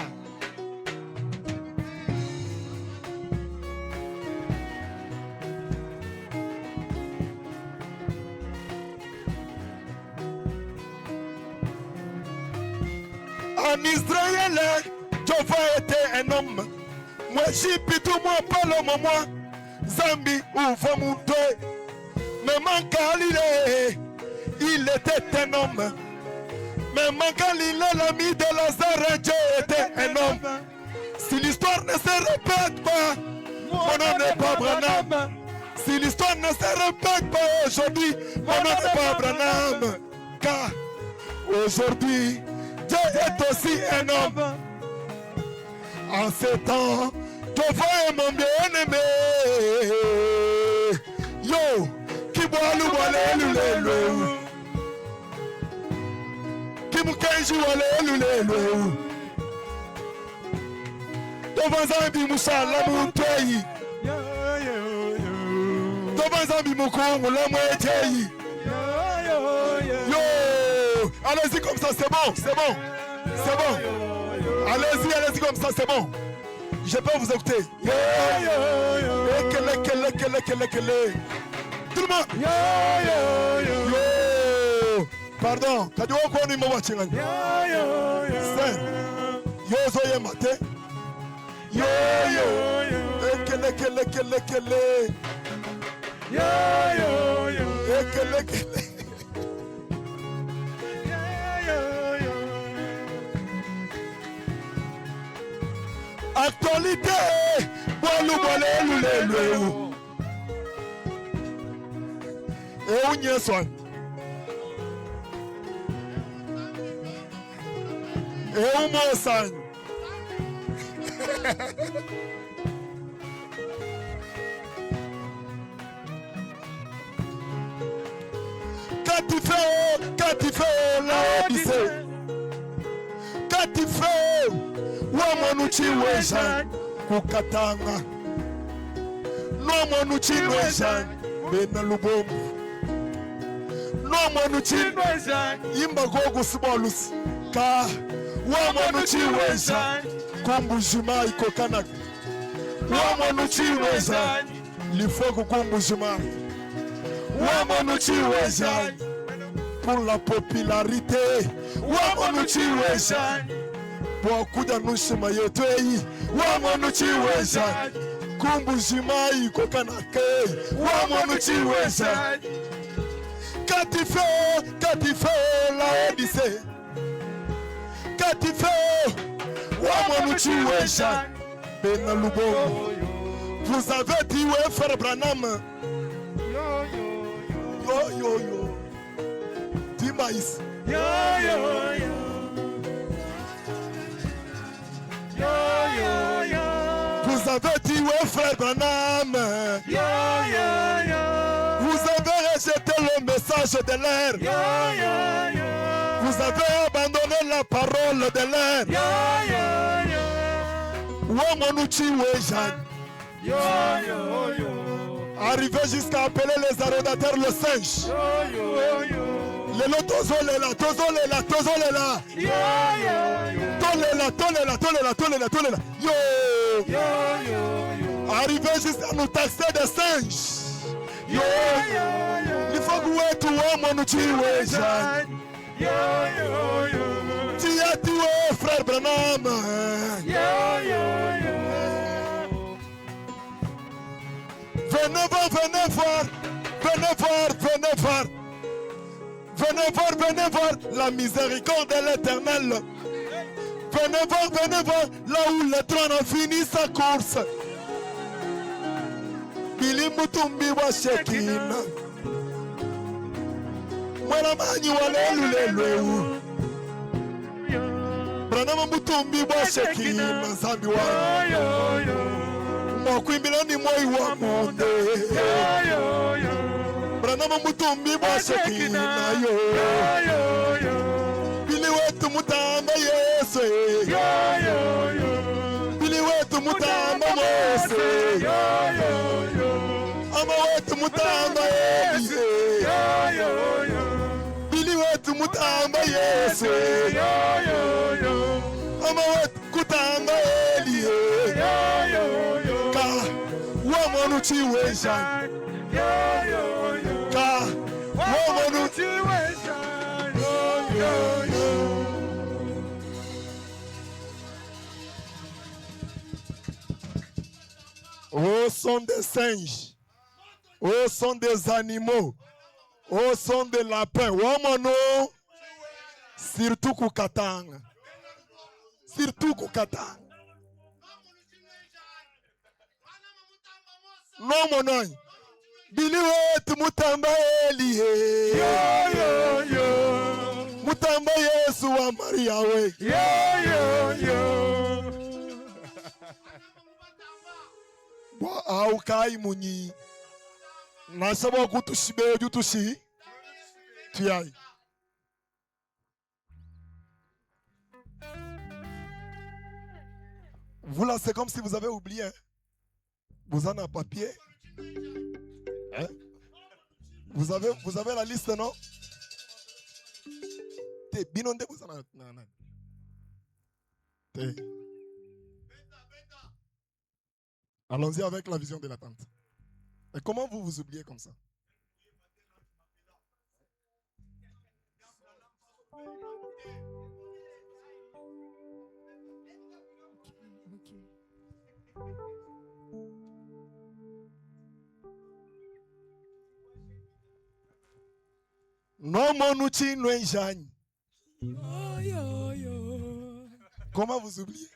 En Israël, Jova était un homme. Moi j'y pitou moi pas le moment. Zambi ouvre mon toit. Mais man Galilée, il était un homme. Mais man Galilée, l'ami de Lazare, Dieu était un homme. Si l'histoire ne se répète pas, mon nom n'est pas Branham. Si l'histoire ne se répète pas aujourd'hui, mon nom n'est pas Branham. Car aujourd'hui, Dieu est aussi un homme. En ce temps, Jova est mon bien-aimé. Yo, qui boit le qui mukenji wale lulelu. Jova Zambi musala mutweyi. Jova Zambi mukungu la mwecheyi. Yo, allez-y comme ça, c'est bon, c'est bon, c'est bon. Allez-y comme ça, c'est bon. Je peux vous écouter. Yo, kele. Tout le monde. Yo. Pardon. Kadi wako ni mwa chingani. Yo zoye mate. Yo. Kele. Yo. Kele. Actualité, bolou bolé lulé. Et où n'y est son? Et où mon sang? Quand tu fais la Odyssée, quand tu fais Wamonuchi Wejan, Kukatanga, Nomonuchi Wejan, Benalubom, Nomonuchi Wejan, Imbagogo Sbolus, Ka Wamonuchi Wejan, Kumbujuma Ikokanak, Wamonuchi Wejan, Lifogo Kumbujuma. Wamonuchi Wejan pour la popularité. Wamonuchi Wejan pour kuda nushima yetu hii. Wamonuchi Wejan kumbujimai kokanake. Wamonuchi Wejan quand tu fais la Odyssée, quand tu fais Wamonuchi Wejan Benalubo. Vous avez dit ouais frère Branham. Yo yo yo, dis maïs. Yo yo yo, yo yo yo. Vous avez dit ouais frère Branham. Yo yo yo. Vous avez rejeté le message de l'air. Yo yo yo. Vous avez abandonné la parole de l'air. Yo yo yo. Wamonuchi Wejan. Yo yo yo. Arrivé jusqu'à appeler les arrodateurs le singe. Les lots tozolela. Tolela. Yo. Arrivé jusqu'à nous taxer de singes. Yo. Il faut que vous soyez Wamonuchi Wejan. Tu as tué frère Branham. Venez voir la miséricorde de l'Éternel. Venez voir là où le trône a fini sa course. Bili mutumbi wa Shekina. Mwala manyi wa lelu. Branham mutumbi wa Shekina. Zambi wa Mokwimbila ni moi wa monde. Branham mutumbi wa Shekina yo. Bili wetu mutamba Yesu. Bili wetu mutamba Mose. Ama wetu mutamba Eli. Bili wetu mutamba Yesu. Ama wetu kutamba Eli. Wamonuchi Wejan. Ka Wamonuchi Wejan. Au son des singes, au son des animaux, au son des lapins. Wamono, surtout Kukatanga. Surtout Kukatanga. No monoi. Bili wetu mutamba Eli. Mutamba Yesu wa Maria we. Wa aukai munyi. Nasaba kutushibe jutushi. Tiai. Vous là, c'est comme si vous avez oublié. Hein? Vous en avez un papier? Hein? Vous avez la liste, non? Binonde, vous en avez. Allons-y avec la vision de l'attente. Et comment vous vous oubliez comme ça? Non, mon outil, non, Jeanne. Comment vous oubliez?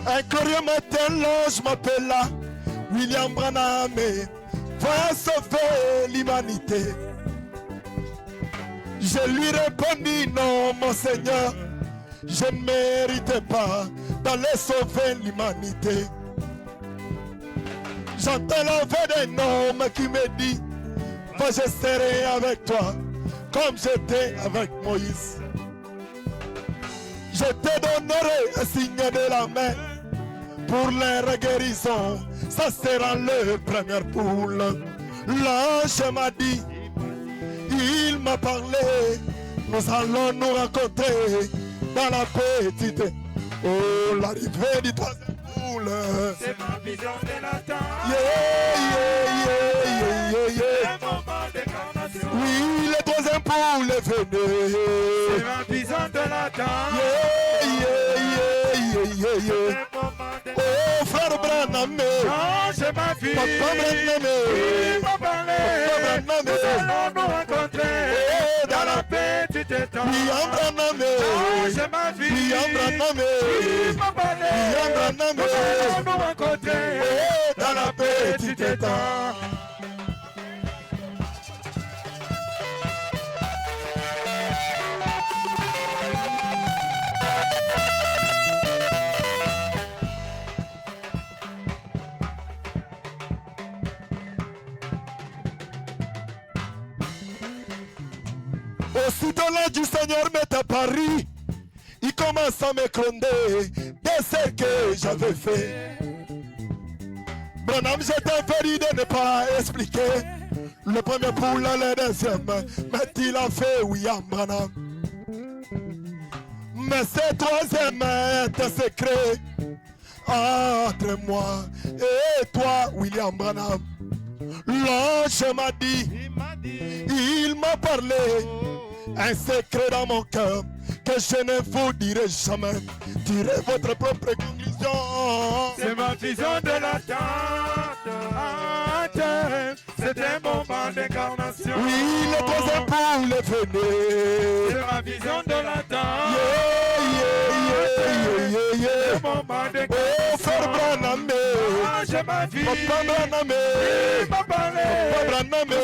Un glorieux matin, l'ange m'appela, William Branham, va sauver l'humanité. Je lui répondis, non, mon Seigneur, je ne méritais pas d'aller sauver l'humanité. J'entends la voix d'un homme qui me dit, va, je serai avec toi, comme j'étais avec Moïse. Je te donnerai un signe de la main pour la guérison. Ça sera le premier poule. L'ange m'a dit, il m'a parlé, nous allons nous rencontrer dans la petite. Oh, l'arrivée du troisième poule. C'est ma vision de l'attente. Yeah. Le moment d'incarnation. Oui, le troisième poule est venu. C'est ma vision de l'attente. Yeah. Le moment d'incarnation. Oh, frère Branham. Change ma vie. Papa Branham. Il m'a parlé. Papa Branham. Nous allons nous rencontrer dans la petite étang. William Branham. Change ma vie. William Branham. Il m'a parlé. William Branham. Nous allons nous rencontrer dans la petite étang. Aussitôt l'ange du Seigneur m'est apparu, il commence à me gronder de ce que j'avais fait. Branham, j'étais férié de ne pas expliquer le premier pour le deuxième, mais il a fait William Branham. Mais ce troisième est un secret entre moi et toi, William Branham. L'ange m'a dit, il m'a parlé, un secret dans mon cœur que je ne vous dirai jamais. Tirez votre propre conclusion. C'est ma vision de l'attente. C'est un moment d'incarnation. Oui, le troisième poule est venu. C'est ma vision de l'attente. Yeah. Le moment Oh, d'incarnation. frère Branham. Change ma vie. Papa Branham. Il m'a parlé. Papa Branham. Nous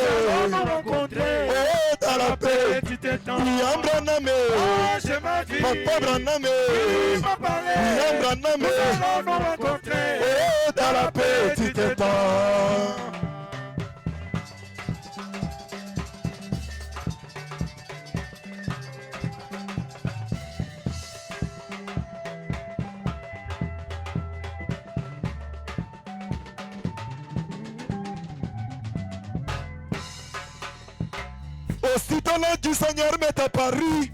allons nous rencontrer Oh, dans la paix. petit étang. William Branham. Change ma vie. Papa Branham. Il m'a parlé. William Branham. Nous allons nous rencontrer Oh, dans la petite étang. Aussitôt l'ange du Seigneur m'est apparu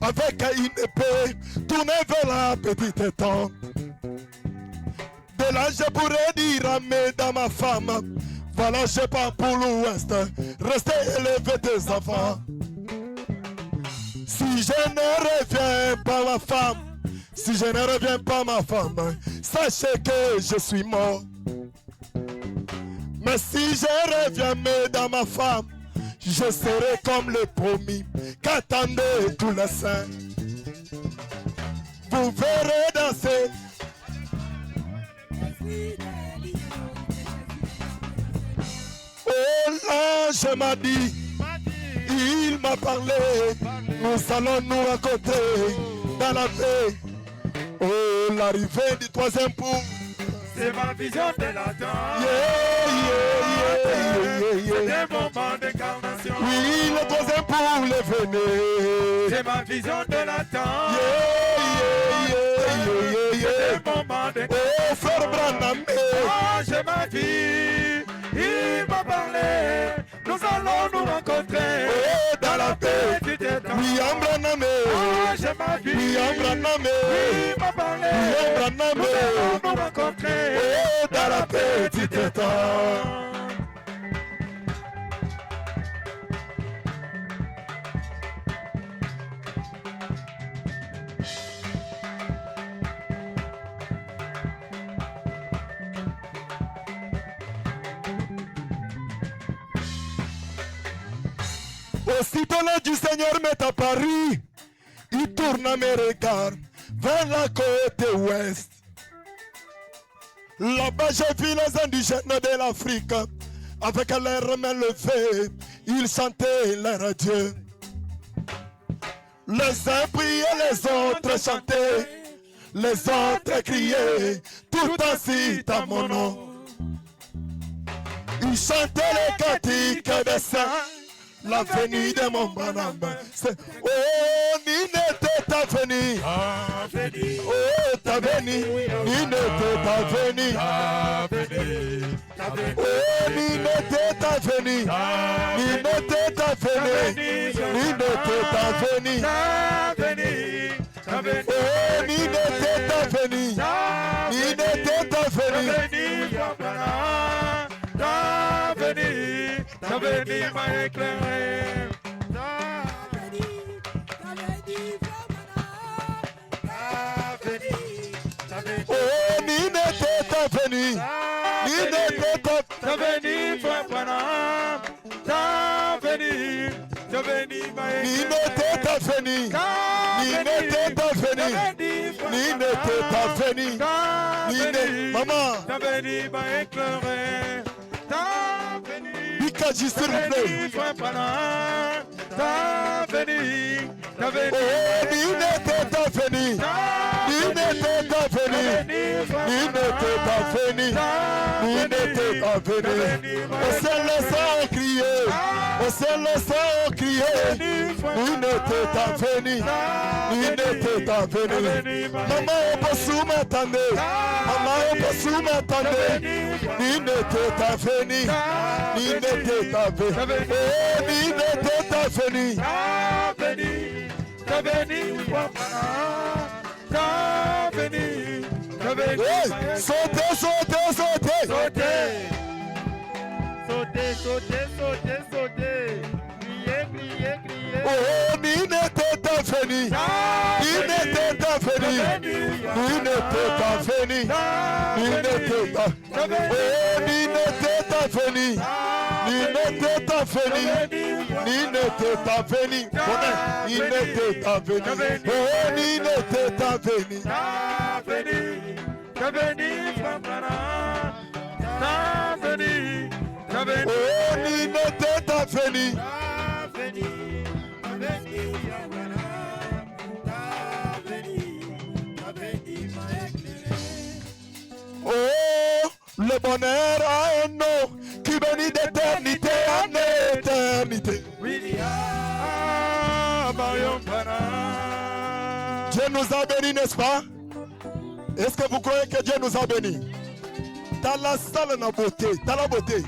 avec une épée tournée vers la petite étang. De là je pourrais dire à mesdames, femme, voilà je pars pour l'ouest, restez élevés tes enfants. Si je ne reviens pas ma femme, si je ne reviens pas ma femme, sachez que je suis mort. Mais si je reviens mesdames, ma femme, je serai comme le promis qu'attendait tous les saints. Vous verrez danser. Oh, l'ange m'a dit, il m'a parlé, nous allons nous rencontrer dans la paix. Oh, l'arrivée du troisième poule. C'est ma vision de l'attente. Yeah. C'est un moment d'incarnation. Oui, le troisième poule est venu. C'est ma vision de l'attente. C'est un moment d'incarnation. Oh, frère Branham. Change ma vie. Il m'a parlé. Nous allons nous rencontrer Oh, dans la paix. petite étang. William Branham. Change ma vie. William Branham. Il m'a parlé. William Branham. Nous allons nous rencontrer Oh, dans la petite étang. Aussitôt l'ange du Seigneur m'est apparu, il tourne mes regards vers la côte ouest. Là-bas, j'ai vu les indigènes de l'Afrique. Avec leurs mains levées, ils chantaient leur Dieu. Les uns priaient, les autres chantaient. Les autres criaient, tout en citant mon nom. Ils chantaient les cantiques des saints. La venue de mon bonhomme, c'est oh, ni n'était ta venue. Oh, ta venue, ni n'était ta venue. Oh, ni n'était ta venue. Ni n'était ta venue. Ni n'était ta venue. Oh, ni n'était ta venue. Ni n'était ta venue. Ta venue m'a éclairé. Oh, ni n'était ta venue. Ni n'était ta venue, ta venue, ta venue m'a éclairé. Ni n'était ta venue. Ni n'était ta venue. Ni n'était ta venue. Ni n'était maman. Ta venue m'a éclairé. Ta venue. Bikaji, s'il vous plaît. Ta venue. Ta venue. Oh, ni n'était ta venue. Ni n'était ta venue. Ni n'était ta venue. Ni n'était ta venue. On s'est laissé crier. On s'est laissé crier. Ni n'était ta venue. Ni n'était ta venue. Maman, on peut sous-m'attendre. Maman, on peut sous-m'attendre. Ni n'était ta venue. Ni n'était ta venue. Oh, ni n'était ta venue. Ta venue, ta venue, ta venue. Hey, sautez, sautez, sautez. Sautez, sautez, sautez, sautez, sautez. Criez, criez, criez. Oh, ni n'était ta venue. Ni n'était ta venue. Ni n'était ta venue. Ni n'était ta oh, ni n'était ta venue. Ni n'était ta venue. Ni n'était ta venue. Ni n'était ta venue. Oh, ni n'était ta venue. Ta venue, ta venue, ta venue, ta venue. Oh, ni n'était ta venue. Oh, le bonheur a un nom qui bénit d'éternité en éternité. Dieu nous a bénis, n'est-ce pas? Est-ce que vous croyez que Dieu nous a bénis? Dans la salle, la beauté, dans la beauté.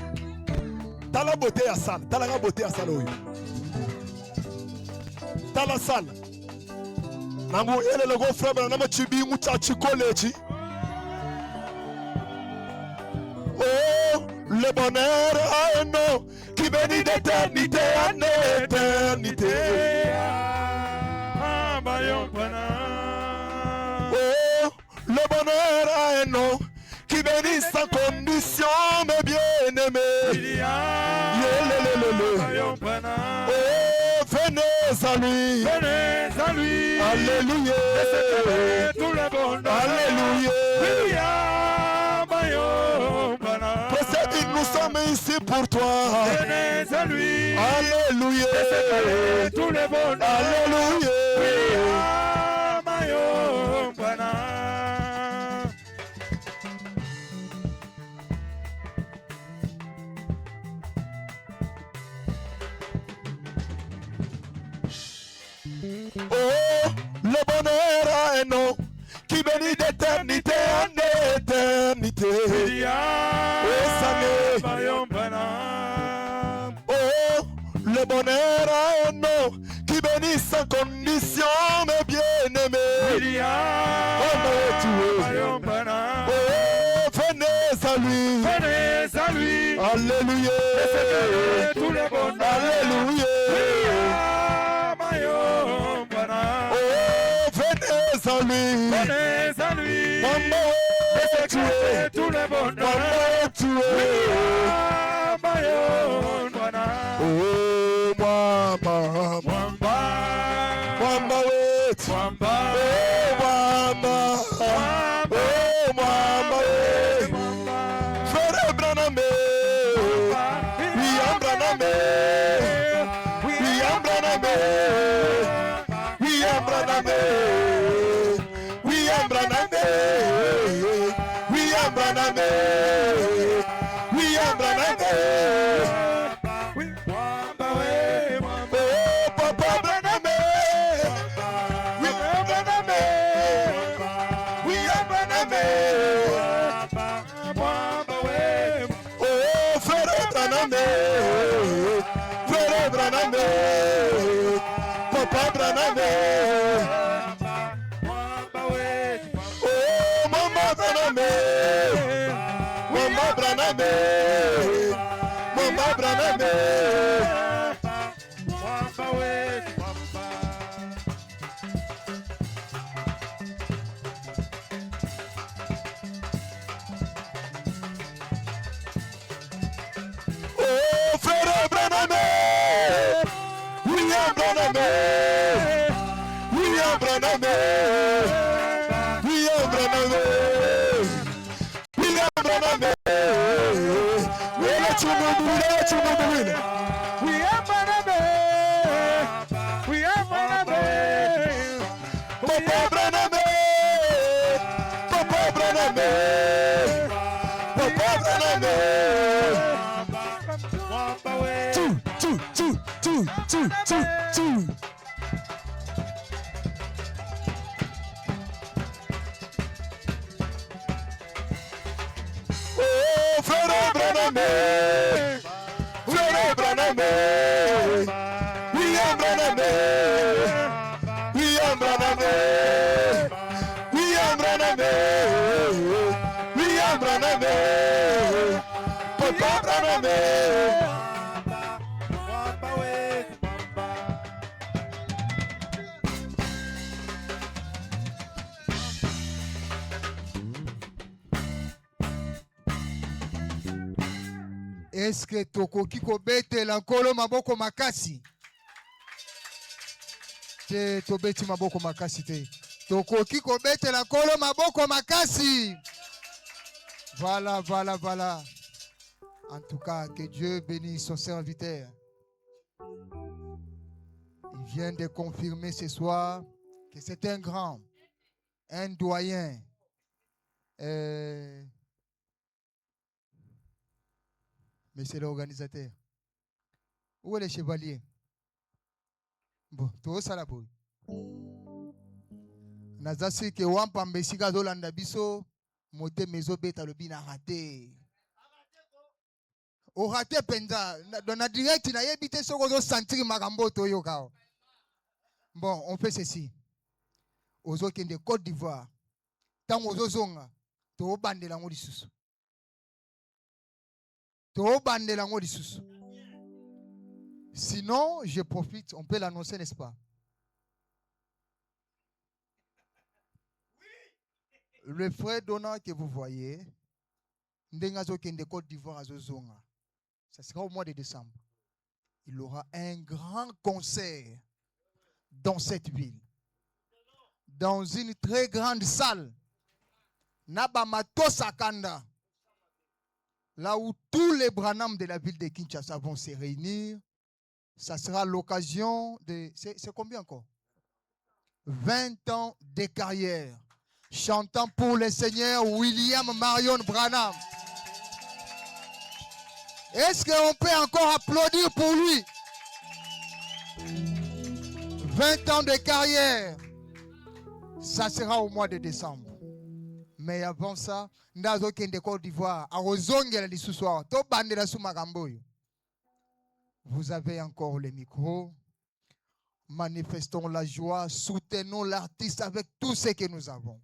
Dans la beauté à salle, dans la beauté à salle. Dans la salle. Namu ele le go frère na machibi muchachi college. Oh, le bonheur a un nom qui bénit d'éternité en éternité. Oh, le bonheur a un nom qui bénit sans condition, mes bien-aimés. Oh, venez à lui. Venez à lui. Alléluia. Tout le monde. Alléluia. Précède, nous sommes ici pour toi. Venez à lui. Alléluia. Tout le monde. Alléluia. Oh, le bonheur a un nom qui bénit d'éternité en éternité. Oh, le bonheur a un nom qui bénit sans condition, mes bien-aimés. Oh, mon Dieu. Oh, venez à lui. Venez à lui. Alléluia. Tout le monde. Alléluia. Oh, venez à lui. Maman, tu es. Tout le monde. Maman, tu es. Oh, maman. Maman, wait. Oh, maman. Oh, maman, wait. Branham, Maman Branham. Oh, frère Branham, William Branham, William Branham, William Branham, William Branham. William Papa Branham, Papa Branham, Papa Branham. Two. Oh, frère Branham, frère Branham, William Branham, William Branham, William Branham, William Branham, Papa Branham. Est-ce que tokoki kobetela nkolo maboko makasi? Te tobeti maboko makasi te. Tokoki kobetela nkolo maboko makasi. Voilà. En tout cas, que Dieu bénisse son serviteur. Il vient de confirmer ce soir que c'est un grand, un doyen. Mais c'est l'organisateur. Où est le chevalier? Bon, tout ça là pour. Nazasi ke wampa mbesika zolanda biso mote mezo beta lobina raté. O raté penza dans la direct na yebite soko zo sentir makambo to yoka. Bon, on fait ceci. Ozo kende Côte d'Ivoire. Tant ozo zonga to bandela ngo lisusu. Sinon, je profite, on peut l'annoncer, n'est-ce pas? Le frère Donna que vous voyez, de Côte d'Ivoire à Zozonga, ça sera au mois de décembre. Il aura un grand concert dans cette ville, dans une très grande salle, Nabamato Sakanda. Là où tous les Branham de la ville de Kinshasa vont se réunir, ça sera l'occasion de... C'est combien encore? 20 ans de carrière. Chantant pour le Seigneur William Marion Branham. Est-ce qu'on peut encore applaudir pour lui? 20 ans de carrière. Ça sera au mois de décembre. Mais avant ça, Ndazo Kende Côte d'Ivoire, à Ozongela li soir, to bandela sou makamboyo. Vous avez encore le micro. Manifestons la joie, soutenons l'artiste avec tout ce que nous avons.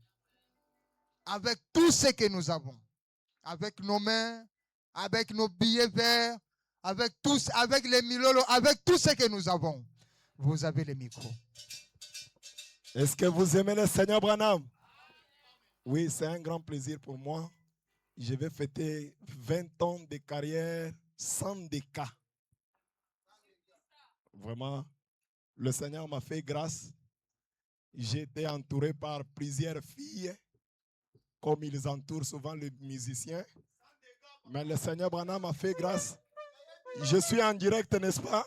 Avec tout ce que nous avons. Avec nos mains, avec nos billets verts, avec les milolo, avec tout ce que nous avons. Vous avez le micro. Est-ce que vous aimez le Seigneur Branham? Oui, c'est un grand plaisir pour moi. Je vais fêter 20 ans de carrière sans décat. Vraiment, le Seigneur m'a fait grâce. J'ai été entouré par plusieurs filles, comme ils entourent souvent les musiciens. Mais le Seigneur Branham m'a fait grâce. Je suis en direct, n'est-ce pas?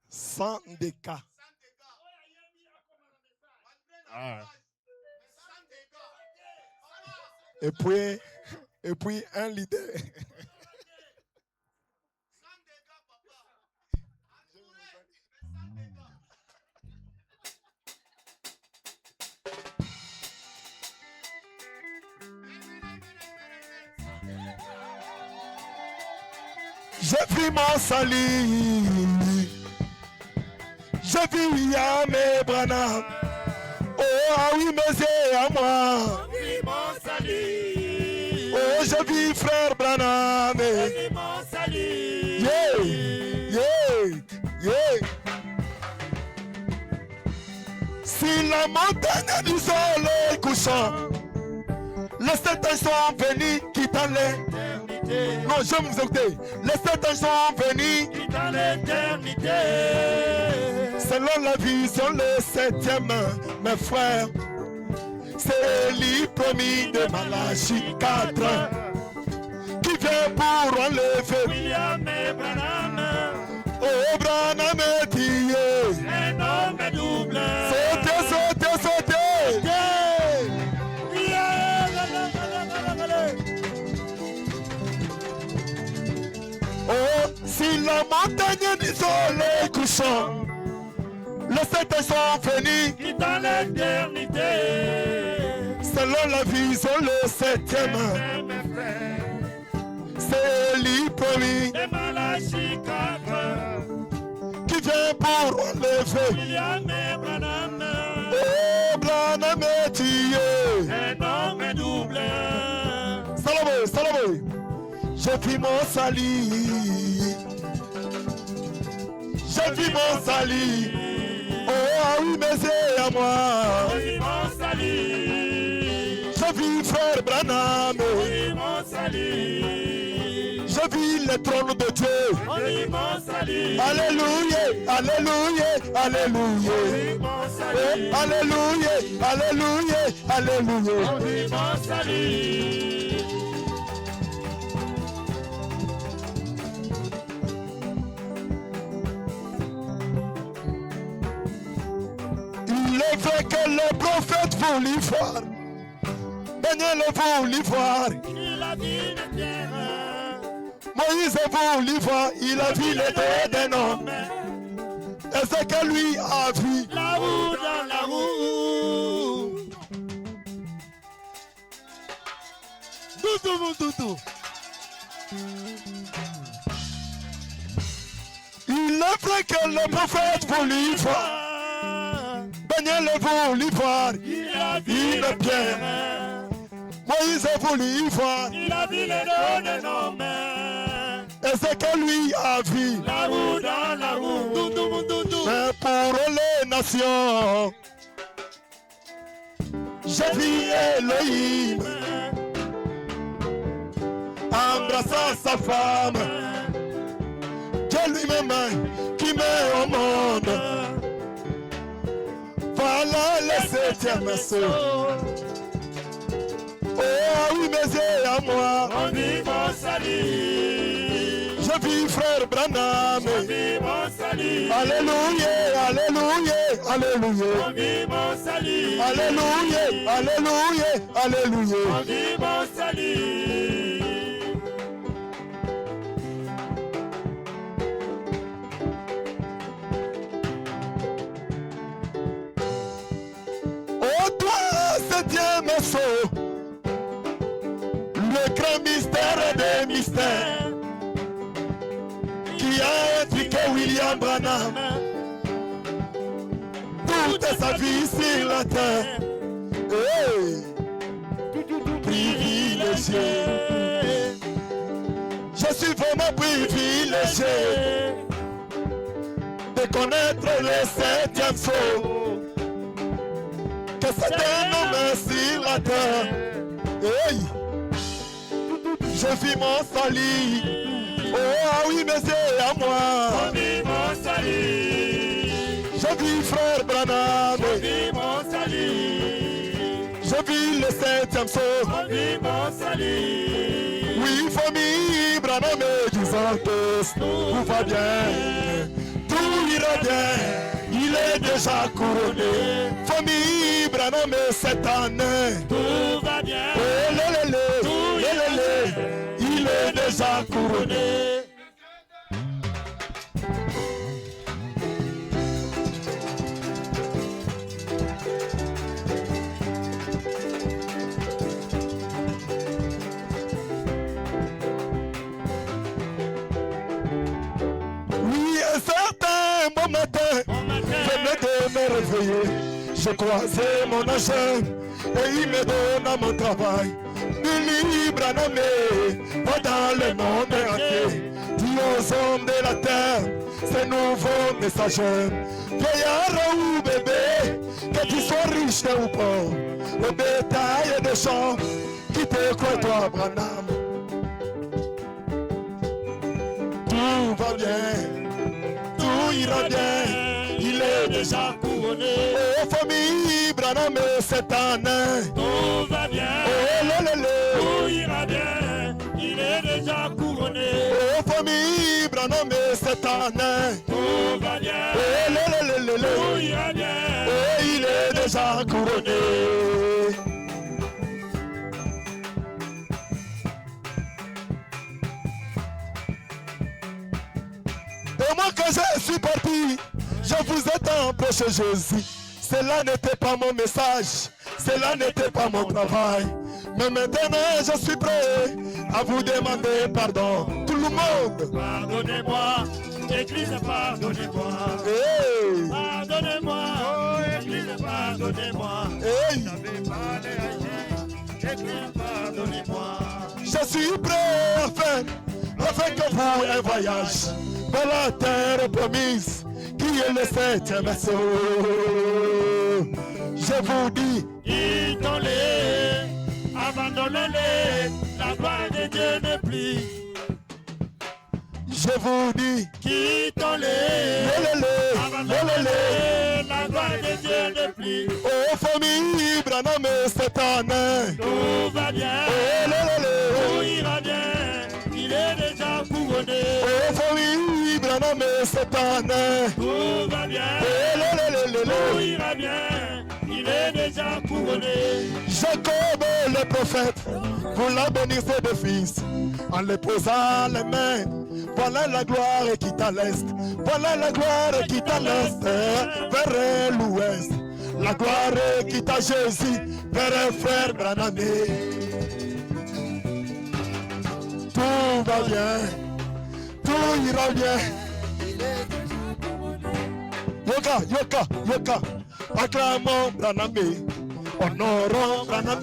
Sans décat. Ah. Et puis un leader. J'ai vu mon salut. J'ai vu William et Branham. Oh, ah oui, mais c'est à moi. Oh, je vis frère Branham. Yeah, yeah, yeah. Si la montagne du soleil couchant, les sept anges sont venus quittant l'éternité. Non, je vous écouter. Les sept anges sont venus quittant l'éternité. Selon la vision, le septième, mes frères, c'est Élie promis de Malachie 4 qui vient pour enlever William et Branham. Oh, Branham est tué. Un homme double. Sautez, sautez, sautez. Oh, si la montagne du soleil couchant, les sept sont venus quittant l'éternité. Selon la vision, le septième, c'est Élie promis de Malachie 4 qui vient pour enlever William et Branham. Oh, Branham est tué. Un homme double. Salomé, Salomé. J'ai vu mon salut. J'ai vu mon salut. Oh oui, mais c'est à moi. J'ai vu mon salut. J'ai vu frère Branham. J'ai vu mon salut. J'ai vu le trône de Dieu. J'ai vu mon salut. Alléluia, alléluia, alléluia. J'ai vu mon salut. Alléluia, alléluia, alléluia. J'ai vu mon salut. Il est vrai que le prophète voulait voir. Daniel voulait voir. Il a vu la terre. Moïse voulait voir. Il a vu les deux d'un homme. Et c'est que lui a vu. La roue dans la roue. Toutou, mon toutou. Il est vrai que le prophète voulait voir. Daniel voulait voir, il a vu le pierre. Moïse voulait voir, il a vu les deux d'un homme. Et c'est que lui a vu la roue dans la roue. Mais pour les nations, j'ai vu Elohim embrassant sa femme. Dieu lui-même qui met au monde. Voilà le septième saut. Oh oui, mais c'est à moi. On vit mon salut. Je vis frère Branham. On vit mon salut. Alléluia, alléluia, alléluia. On vit mon salut. Alléluia, alléluia, alléluia. On vit mon salut. Septième saut, le grand mystère des mystères qui a impliqué William Branham toute sa vie sur la terre. Hey, privilégié, je suis vraiment privilégié de connaître le septième saut. Que c'est un homme sur la terre. Hey. Je vis mon salut. Oh oui, mais c'est à moi. Je vis mon salut. Je vis frère Branham. Je vis mon salut. Je vis le septième saut. Je vis mon salut. Oui, famille Branham disant que tout va bien. Tout ira bien. Il est déjà couronné. Famille Branham cette année. Tout va bien. Oh, il est déjà couronné. Oui, un certain bon matin, venez de me réveiller. J'ai croisé mon agent et il me donne mon travail. Il famille Branamé, va dans le monde entier. Dis aux hommes de la terre, ces nouveaux messagers. Vieillard ou bébé, que tu sois riche ou pauvre, le bétail des champs qui te croient toi, Branham. Tout va bien, tout ira bien, il est déjà couronné. Oh famille Branham cette année, Tout va bien, oh lélé, tout ira bien, il est déjà couronné. oh famille Branham cette année, Tout va bien, oh lélé, tout ira bien. oh il est déjà couronné. Et moi quand je suis parti, je vous ai empêché Jésus. Cela n'était pas mon message, cela n'était pas mon travail. Mais maintenant je suis prêt à vous demander pardon. Tout le monde. Pardonnez-moi, Église, pardonnez-moi. Hey, Pardonnez-moi, oh Église, pardonnez-moi. hey. J'avais mal agi, Église, pardonnez-moi. Je suis prêt afin que vous un voyage vers la terre promise qui est le septième saut. Je vous dis, Quittons-les, abandonnons-les, la gloire de Dieu n'est plus. je vous dis, Quittons-les, lélé, abandonnons-les, la gloire de Dieu n'est plus. oh famille Branham cette année, Tout va bien, oh tout lélé, ira bien, il est déjà couronné. oh famille Branham cette année, Tout va bien, oh tout lélé, ira bien, il est déjà couronné. Jacob le prophète, vous la bénissez de fils, en les posant les mains. Voilà la gloire qui est à l'est, voilà la gloire qui est à l'est, vers l'ouest. La gloire qui est à Jésus, vers frère Branham. Tout va bien, tout ira bien. Yoka, acclamons Branham, honorons Branham,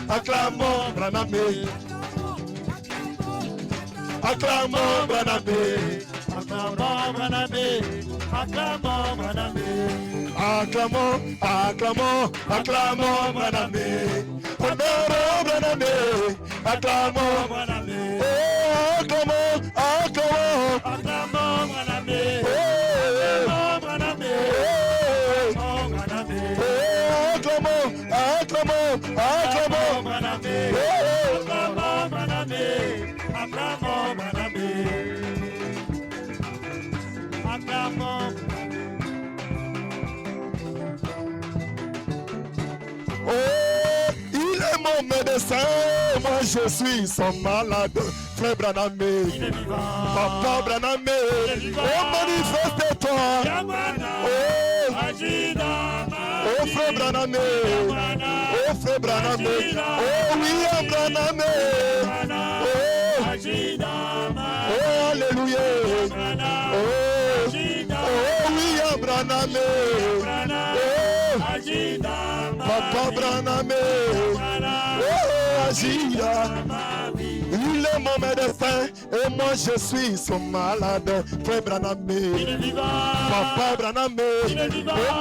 acclamons Branham. Acclamons Branham, Acclamons Branham, acclamons Branham. acclamons Branham. Honorons Branham, acclamons. Branham, Oh, acclamons. acclamons Branham. Oh, Branham, oh, Branham. acclamons. Acclamons Branham, Oh, acclamons Branham, acclamons Branham. Acclamons. oh, il est mon médecin, moi je suis son malade, frère Branham. Il est vivant. Papa Branham, oh manifeste-toi. Yamana, Oh, agis dans ma oh vie. frère Branham, Yamana, oh frère Branham, oh William Branham, oh, agis dans ma vie. oh alléluia, Yamana, oh, agis dans oh William Branham, oh agis dans ma Papa vie. Branham, Yamana, oh Agia. ma vie. Il est mon médecin et moi je suis son malade, frère Branham. Il est vivant. Papa Branham, oh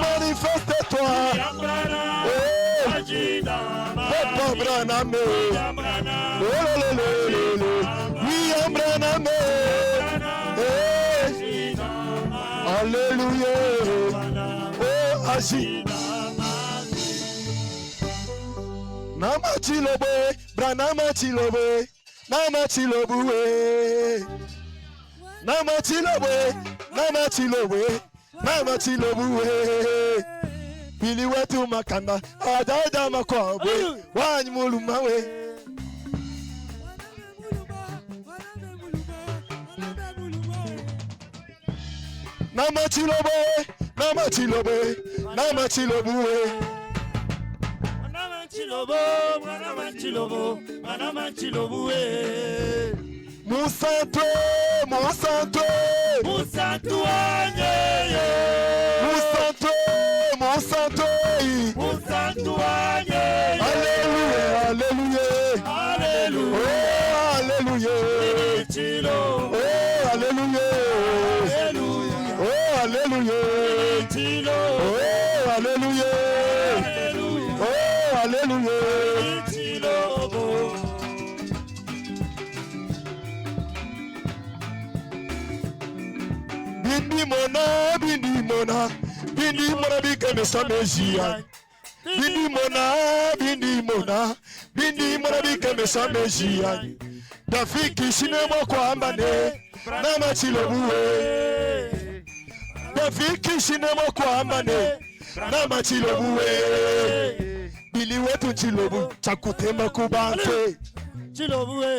manifeste-toi. Yamana, Oh, agis dans ma Papa vie. Branham, Yamana, oh William Branham, eh, agis dans ma alléluia, oh agis. vie. Dans ma vie. Nama chilobe, Branham chilobe, Nama chilobe, Nama chilobe, Nama chilobe. Pili wetu makanda, adada makwabwe, wanyumulu mawe. Nama chilobe, Nama chilobe, Nama chilobe. Manamanchilobo, Musanto, Musanto, Musanto anyeyo, Musanto, Musanto. Musanto anyeyo, Alléluia, Alléluia. Alléluia. Oh, alléluia. Oh, alléluia. Oh, alléluia. Oh, alléluia. Bindi mona, bika me samejia. Bindi mona, bika me samejia. Dafiki shinemo kwa ambane, nama chilobuwe. Dafiki shinemo kwa ambane, nama chilobuwe. Bili wetu chilobu, chakutema kubante. Chilobuwe.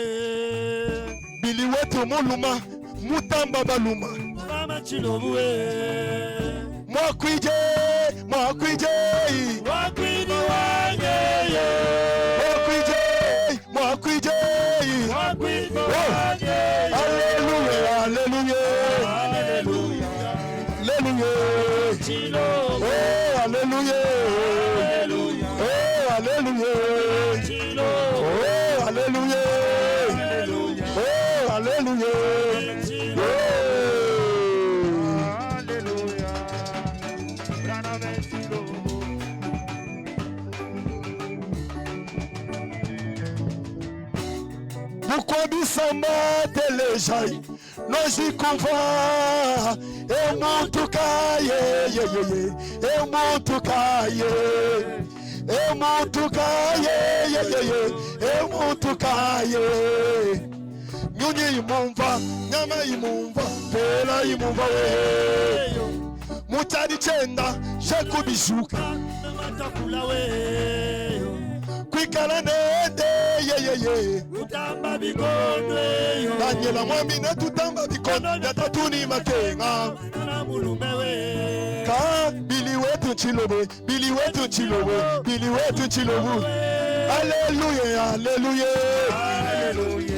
Bili wetu muluma, mutamba baluma. Mama chilobuwe. Mwakwije, mwakwije. Mwakwije wanyeye. Mwakwije, mwakwije. Mwakwije wanyeye. Alléluia, alléluia. Alléluia. Alléluia. Chilo. Oh, alléluia. Alléluia. Oh, alléluia. Chilo. Oh, alléluia. Alléluia. Oh, alléluia. Chilo. Mukobisamba telejai nojikuva emutukaye emutukaye emutukaye emutukaye nyunyi imumva nyama imumva pela imumva we mutari chenda shekubishuka matakula we kwikala nende utamba bikondwe Daniela mwamine tutamba bikondwe Yatatuni makenga Ka bili wetu chilobe Bili wetu chilobe Bili wetu chilobe Alléluia Alléluia Alléluia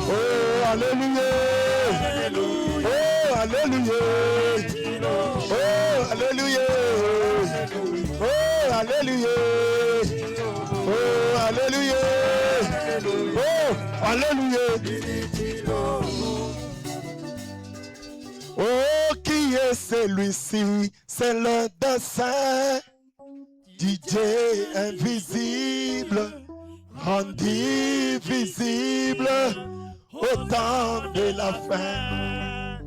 Oh Alléluia Oh Alléluia Oh Alléluia Oh Alléluia Oh, alléluia. Oh, alléluia. Oh, qui est celui-ci? C'est le dessein du Dieu invisible, rendu visible au temps de la fin.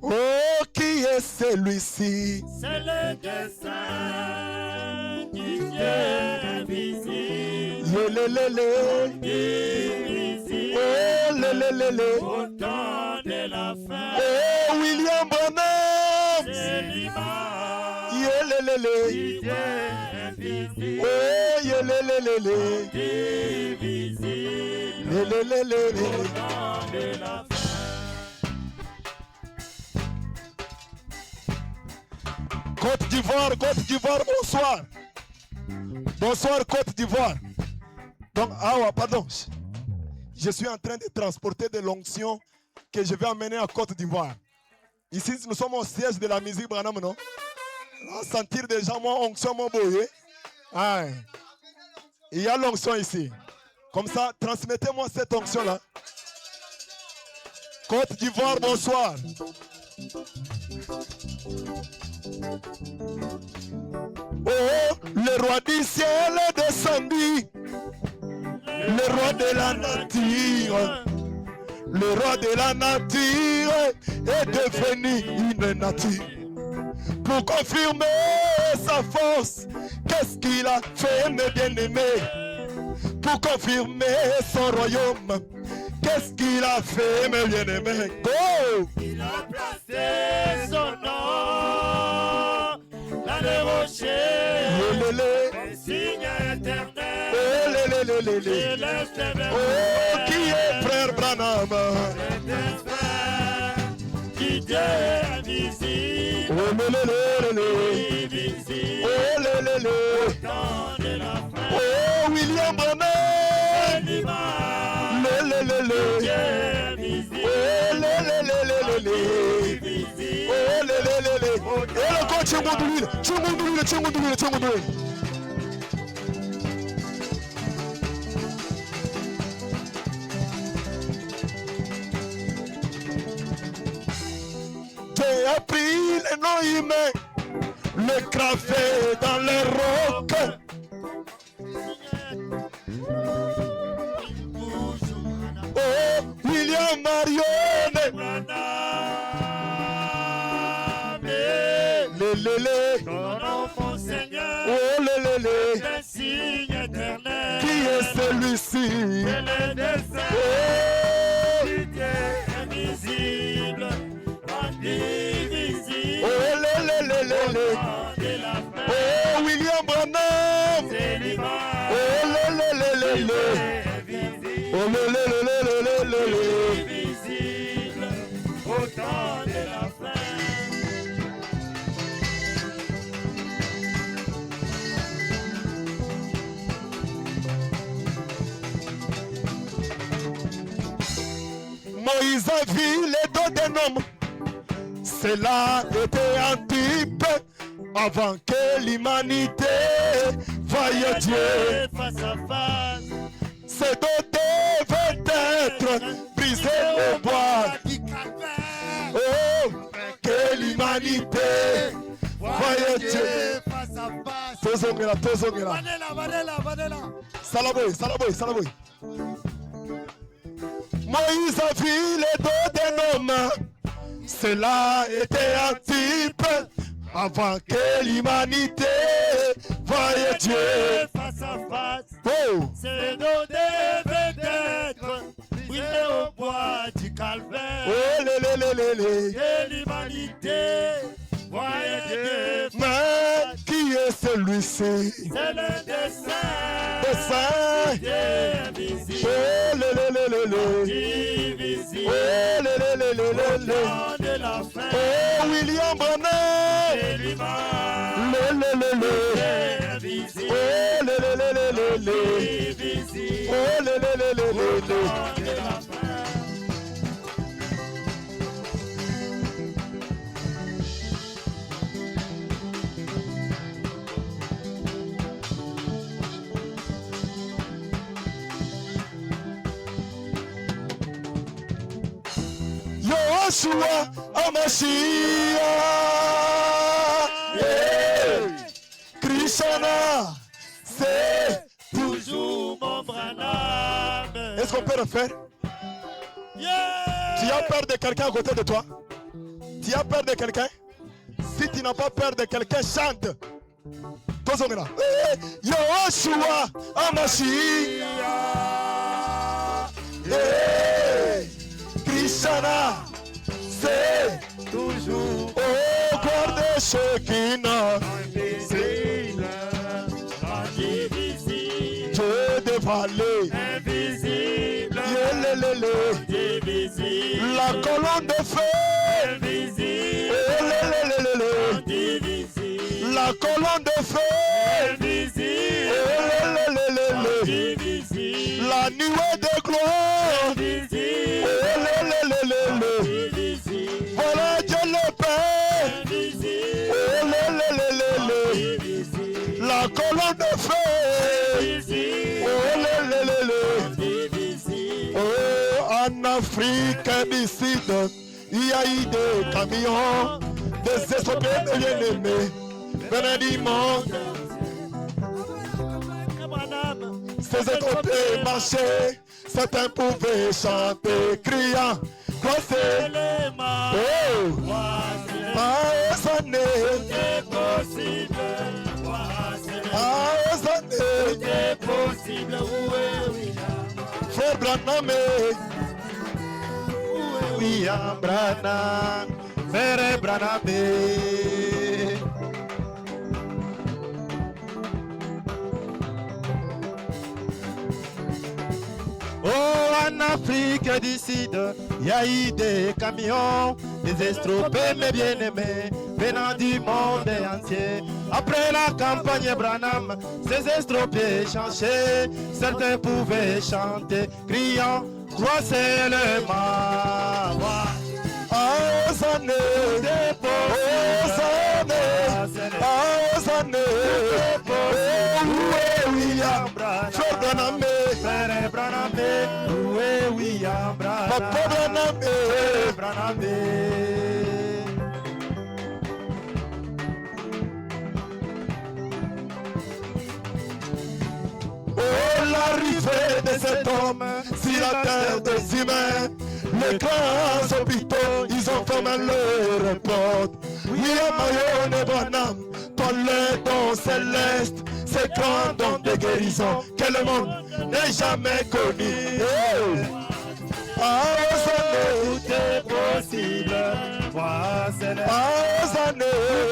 Oh, qui est celui-ci? C'est le dessein du Dieu invisible. Invisible. Oh, au temps de la fin. Oh, William Branham. C'est l'image. Du Dieu invisible. Oh, invisible. Au temps de la fin. Côte d'Ivoire, bonsoir. Bonsoir, Côte d'Ivoire. Donc, pardon. Je suis en train de transporter de l'onction que je vais amener à Côte d'Ivoire. Ici, nous sommes au siège de la musique Branham, non? On va sentir déjà mon onction, mon boye. Il y a l'onction ici. Comme ça, transmettez-moi cette onction-là. Côte d'Ivoire, bonsoir. Oh, le roi du ciel est descendu, le roi de la nature, le roi de la nature est devenu une nature. Pour confirmer sa force, qu'est-ce qu'il a fait, mes bien-aimés? Pour confirmer son royaume, qu'est-ce qu'il a fait, mes bien-aimés? Go! Il a placé son nom dans les rochers, un signe éternel. Oh, qui est frère Branham? C'est frère qui est invisible, invisible, au temps de la fin. Oh, William Branham. Et encore, tu montes l'huile. J'ai appris les noms humains, le cravé dans les rocs. Oh, William Marion. Ton nom, mon Seigneur, Oh, le signe éternel. qui est celui-ci? C'est le dessein Oh, du Dieu invisible, indivisible. oh, De la fin, oh, William Branham. c'est l'image Oh, invisible, oh, invisible, au temps de la fin. Moïse a vu les dos d'un homme. Cela était un type avant que l'humanité voie Dieu. Face à face, Ces dos devaient être brisés au bois. du calvaire. Oh, que l'humanité voie Dieu. Face à face. Tozongela. Vanilla. Salaboy. Moïse a vu les dos d'un homme. Cela était un type avant que l'humanité voie Dieu. Face à face, Oh, ces dos devaient être brûlés au bois du calvaire. oh, Et l'humanité voyait Dieu. mais qui est celui-ci? C'est le dessein Le Saint. Dieu invisible, Oh, invisible, oh, temps de la fin. oh, William Branham. C'est l'image invisible, Oh, invisible, oh, temps de la fin. Yoshua Amashia. Yeah. Krishna, c'est. Toujours mon Branham. Est-ce qu'on peut refaire? Yeah. Tu as peur de quelqu'un à côté de toi? Tu as peur de quelqu'un? Si tu n'as pas peur de quelqu'un, chante. Tozongela. Yoshua Amashia. Yeah. Krishna, c'est. Toujours Oh, guarde Shekinah. invisible, indivisible, Dieu des vallées. invisible, Yelelele. indivisible, La colonne de feu. invisible, Oh, lelelele. indivisible, La colonne de feu. invisible, Oh, lelelele. indivisible, La nuée de gloire. invisible, Oh, lelelele. indivisible, Voilà Dieu le Père. invisible, Oh, lelelele. indivisible, La colonne de feu. invisible, Oh, lelelele. indivisible. Oh, en Afrique du Sud, il y a eu des camions, des escopés bien-aimés, venant du monde. Ces escopés marchaient, certains pouvaient chanter, criant, croisés. Oh, Aosane, Aosane, Frère Branham, William Branham, Frère Branham. Oh, en Afrique du Sud, il y a eu des camions, des estropés mais bien-aimés, venant du monde entier. Après la campagne Branham, ces estropés chantaient, certains pouvaient chanter, criant, crois seulement. Hosanna, Hosanna, Hosanna. William Branham, Frère Branham, William Branham, Papa Branham, Branham. Oh, l'arrivée de cet homme sur la terre des humains. Les grands hôpitaux, ils ont fermé leur porte. William Marion et Branham, dans les dons célestes, ces grands dons de guérison que le monde n'a jamais connus. Tout est possible. Tout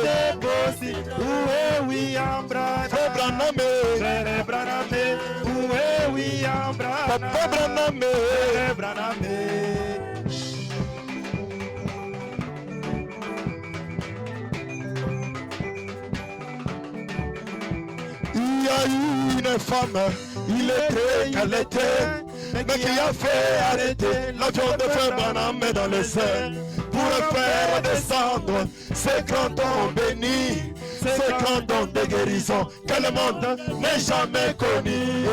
est possible. Où est William Branham? Frère Branham. Frère Branham. Où est William Branham? Papa Branham. Frère Branham. Il y a eu une femme, il était qu'elle était, mais qui a fait arrêter l'avion de Frère Branham dans le ciel pour le faire descendre ces grands dons bénis, ces grands dons de guérison que le monde n'a jamais connus.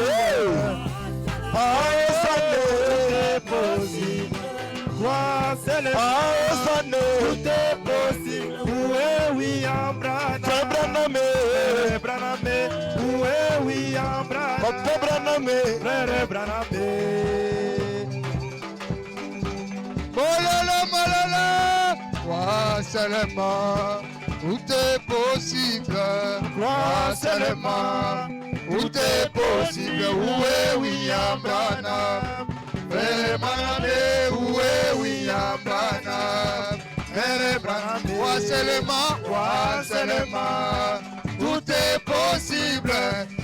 Ça n'est possible. Tout est possible. Où est William Branham? Frère Branham. Où est William Branham? Papa Branham. Frère Branham. Molala, molala, crois seulement, tout est possible. Crois seulement, tout est possible. Où est William Branham? Frère Branham, où est William Branham? Frère Branham, crois seulement, tout est possible.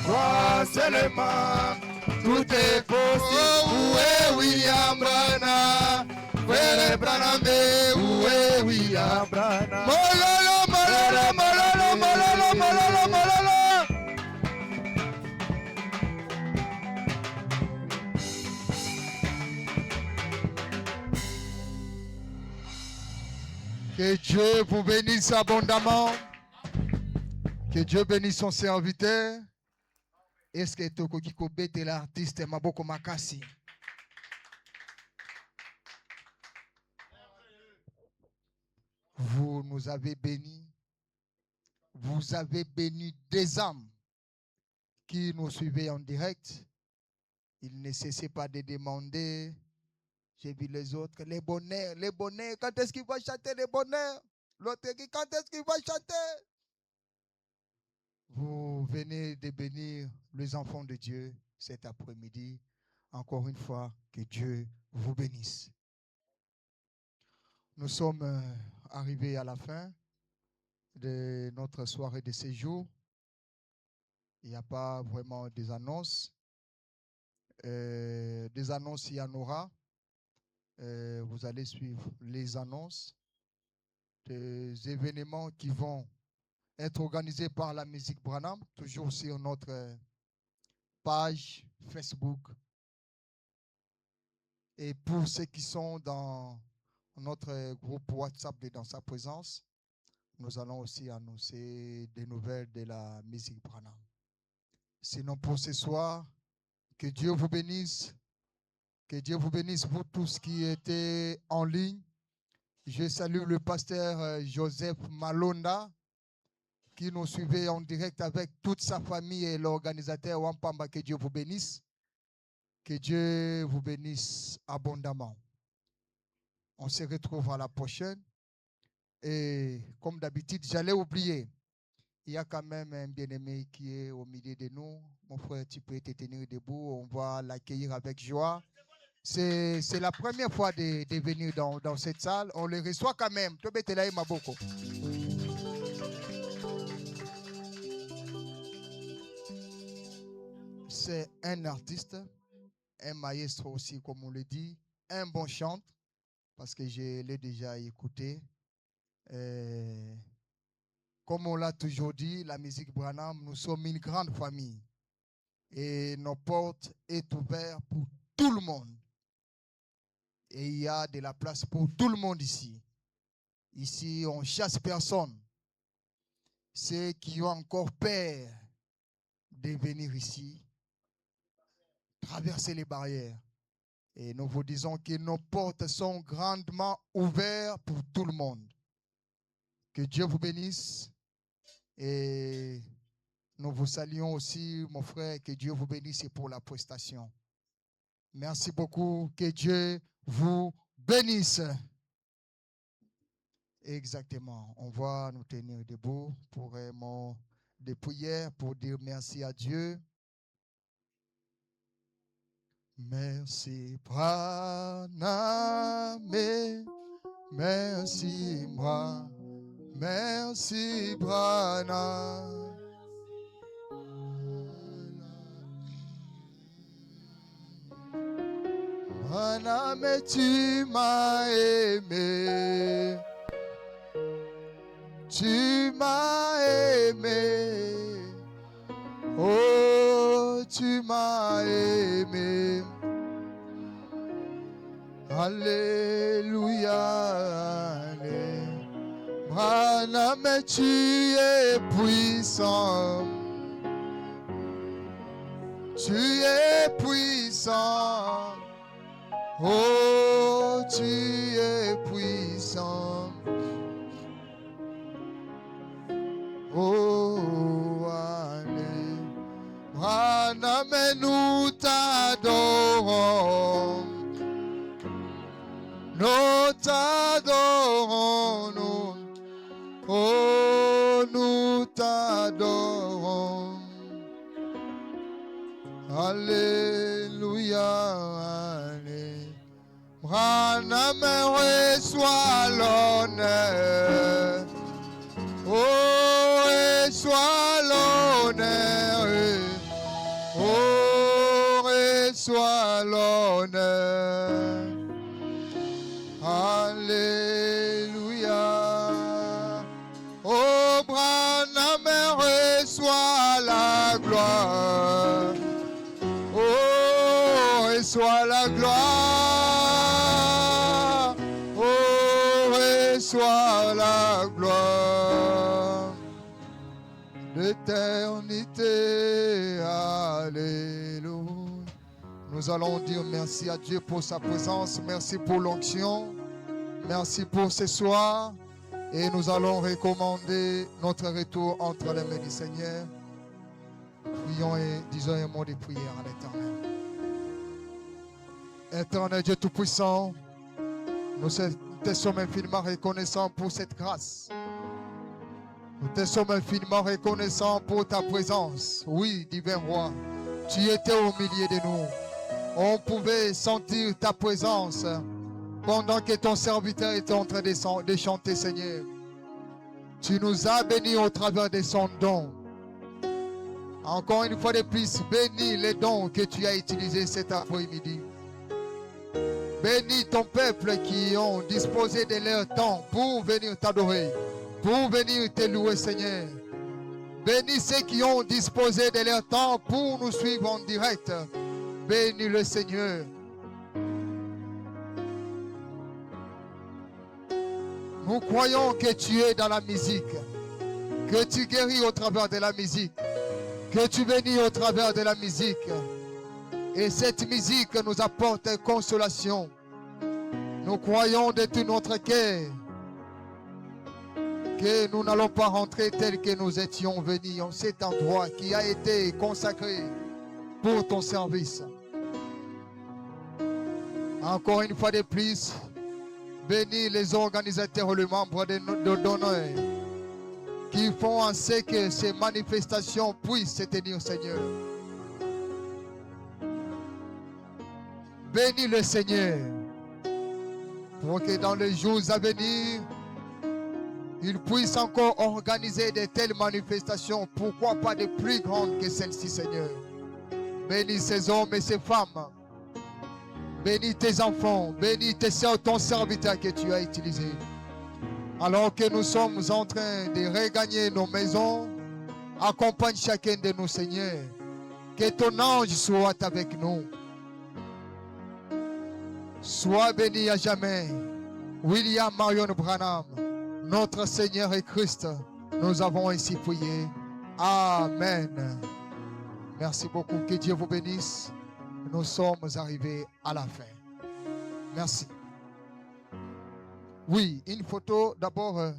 Crois seulement, tout est possible. Où est William Branham? Frère Branham, où est William Branham? Molala, molala, molala, molala, molala, molala. Que Dieu vous bénisse abondamment. Que Dieu bénisse son serviteur. Est-ce que Toko Kikobe est l'artiste Maboko Makasi? Vous nous avez bénis. Vous avez béni des âmes qui nous suivaient en direct. Il ne cessait pas de demander. J'ai vu les autres, les bonheurs, quand est-ce qu'il va chanter les bonheurs? L'autre dit, quand est-ce qu'il va chanter? Vous venez de bénir les enfants de Dieu cet après-midi. Encore une fois, que Dieu vous bénisse. Nous sommes arrivés à la fin de notre soirée de séjour. Il n'y a pas vraiment des annonces. Des annonces, il y en aura. Vous allez suivre les annonces des événements qui vont être organisés par la musique Branham, toujours sur notre page Facebook. Et pour ceux qui sont dans notre groupe WhatsApp de Dans sa présence, nous allons aussi annoncer des nouvelles de la musique Branham. Sinon, pour ce soir, que Dieu vous bénisse. Que Dieu vous bénisse, vous tous qui étaient en ligne. Je salue le pasteur Joseph Malonda qui nous suivait en direct avec toute sa famille et l'organisateur Wampamba. Que Dieu vous bénisse. Que Dieu vous bénisse abondamment. On se retrouve à la prochaine. Et comme d'habitude, j'allais oublier. Il y a quand même un bien-aimé qui est au milieu de nous. Mon frère, tu peux te tenir debout. On va l'accueillir avec joie. C'est la première fois de venir dans cette salle. On le reçoit quand même. C'est un artiste, un maestro aussi, comme on le dit, un bon chanteur, parce que je l'ai déjà écouté. Comme on l'a toujours dit, la musique Branham, nous sommes une grande famille. Et nos portes sont ouvertes pour tout le monde. Et il y a de la place pour tout le monde ici. Ici, on chasse personne. Ceux qui ont encore peur de venir ici, traverser les barrières. Et nous vous disons que nos portes sont grandement ouvertes pour tout le monde. Que Dieu vous bénisse. Et nous vous saluons aussi, mon frère, que Dieu vous bénisse pour la prestation. Merci beaucoup. Que Dieu vous bénisse. Exactement. On va nous tenir debout pour un mot de prière, pour dire merci à Dieu. Merci, Branham. Merci, moi. Merci, Branham. Branham, tu m'as aimé. Tu m'as aimé. Oh, tu m'as aimé. Alléluia. Branham, tu es puissant. Tu es puissant. Oh, tu es puissant. Oh, allez. Branham, nous t'adorons. Nous t'adorons. Nous. Oh, nous t'adorons. Alléluia. Allez. Branham, reçois l'honneur. Oh, reçois l'honneur. Oh, reçois l'honneur. Alléluia. Oh, Branham, reçois la gloire. Oh, reçois la gloire. Oh, reçois la gloire. L'éternité. Alléluia. Nous allons dire merci à Dieu pour sa présence. Merci pour l'onction. Merci pour ce soir. Et nous allons recommander notre retour entre les mains du Seigneur. Prions et disons un mot de prière à l'Éternel. Éternel Dieu Tout-Puissant, nous te sommes infiniment reconnaissants pour cette grâce. Nous te sommes infiniment reconnaissants pour ta présence. Oui, divin roi, tu étais au milieu de nous. On pouvait sentir ta présence pendant que ton serviteur était en train de chanter, Seigneur. Tu nous as bénis au travers de son don. Encore une fois de plus, bénis les dons que tu as utilisés cet après-midi. Bénis ton peuple qui ont disposé de leur temps pour venir t'adorer, pour venir te louer, Seigneur. Bénis ceux qui ont disposé de leur temps pour nous suivre en direct. Bénis le Seigneur. Nous croyons que tu es dans la musique, que tu guéris au travers de la musique, que tu bénis au travers de la musique. Et cette musique nous apporte consolation. Nous croyons de tout notre cœur que nous n'allons pas rentrer tel que nous étions venus en cet endroit qui a été consacré pour ton service. Encore une fois de plus, bénis les organisateurs, les membres de donneurs qui font en sorte que ces manifestations puissent se tenir, Seigneur. Bénis le Seigneur pour que dans les jours à venir, il puisse encore organiser de telles manifestations, pourquoi pas de plus grandes que celles-ci, Seigneur. Bénis ces hommes et ces femmes. Bénis tes enfants, bénis tes soeurs, ton serviteur que tu as utilisé. Alors que nous sommes en train de regagner nos maisons, accompagne chacun de nous, Seigneur. Que ton ange soit avec nous. Sois béni à jamais. William Marion Branham, notre Seigneur et Christ, nous avons ainsi prié. Amen. Merci beaucoup. Que Dieu vous bénisse. Nous sommes arrivés à la fin. Merci. Oui, une photo. D'abord,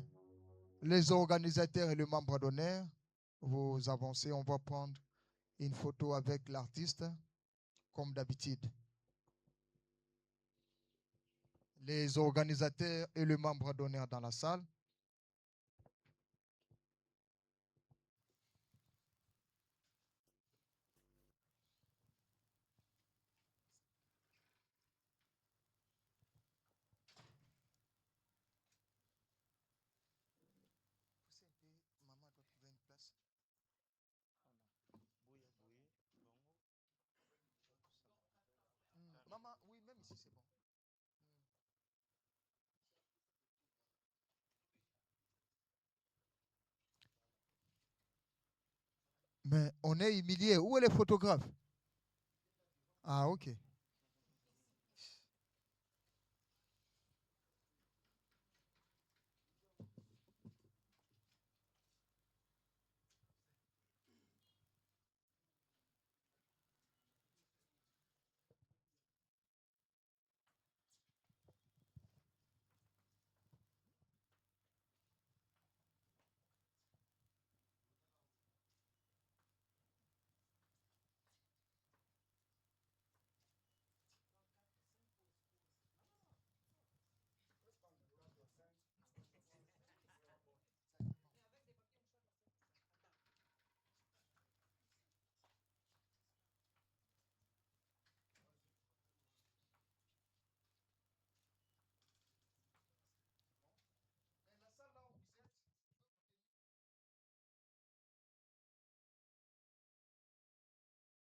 les organisateurs et les membres d'honneur. Vous avancez, on va prendre une photo avec l'artiste, comme d'habitude. Les organisateurs et les membres d'honneur dans la salle. Maman, oui, même ici c'est bon. Mais on est humilié. Où est les photographes? Ah, ok.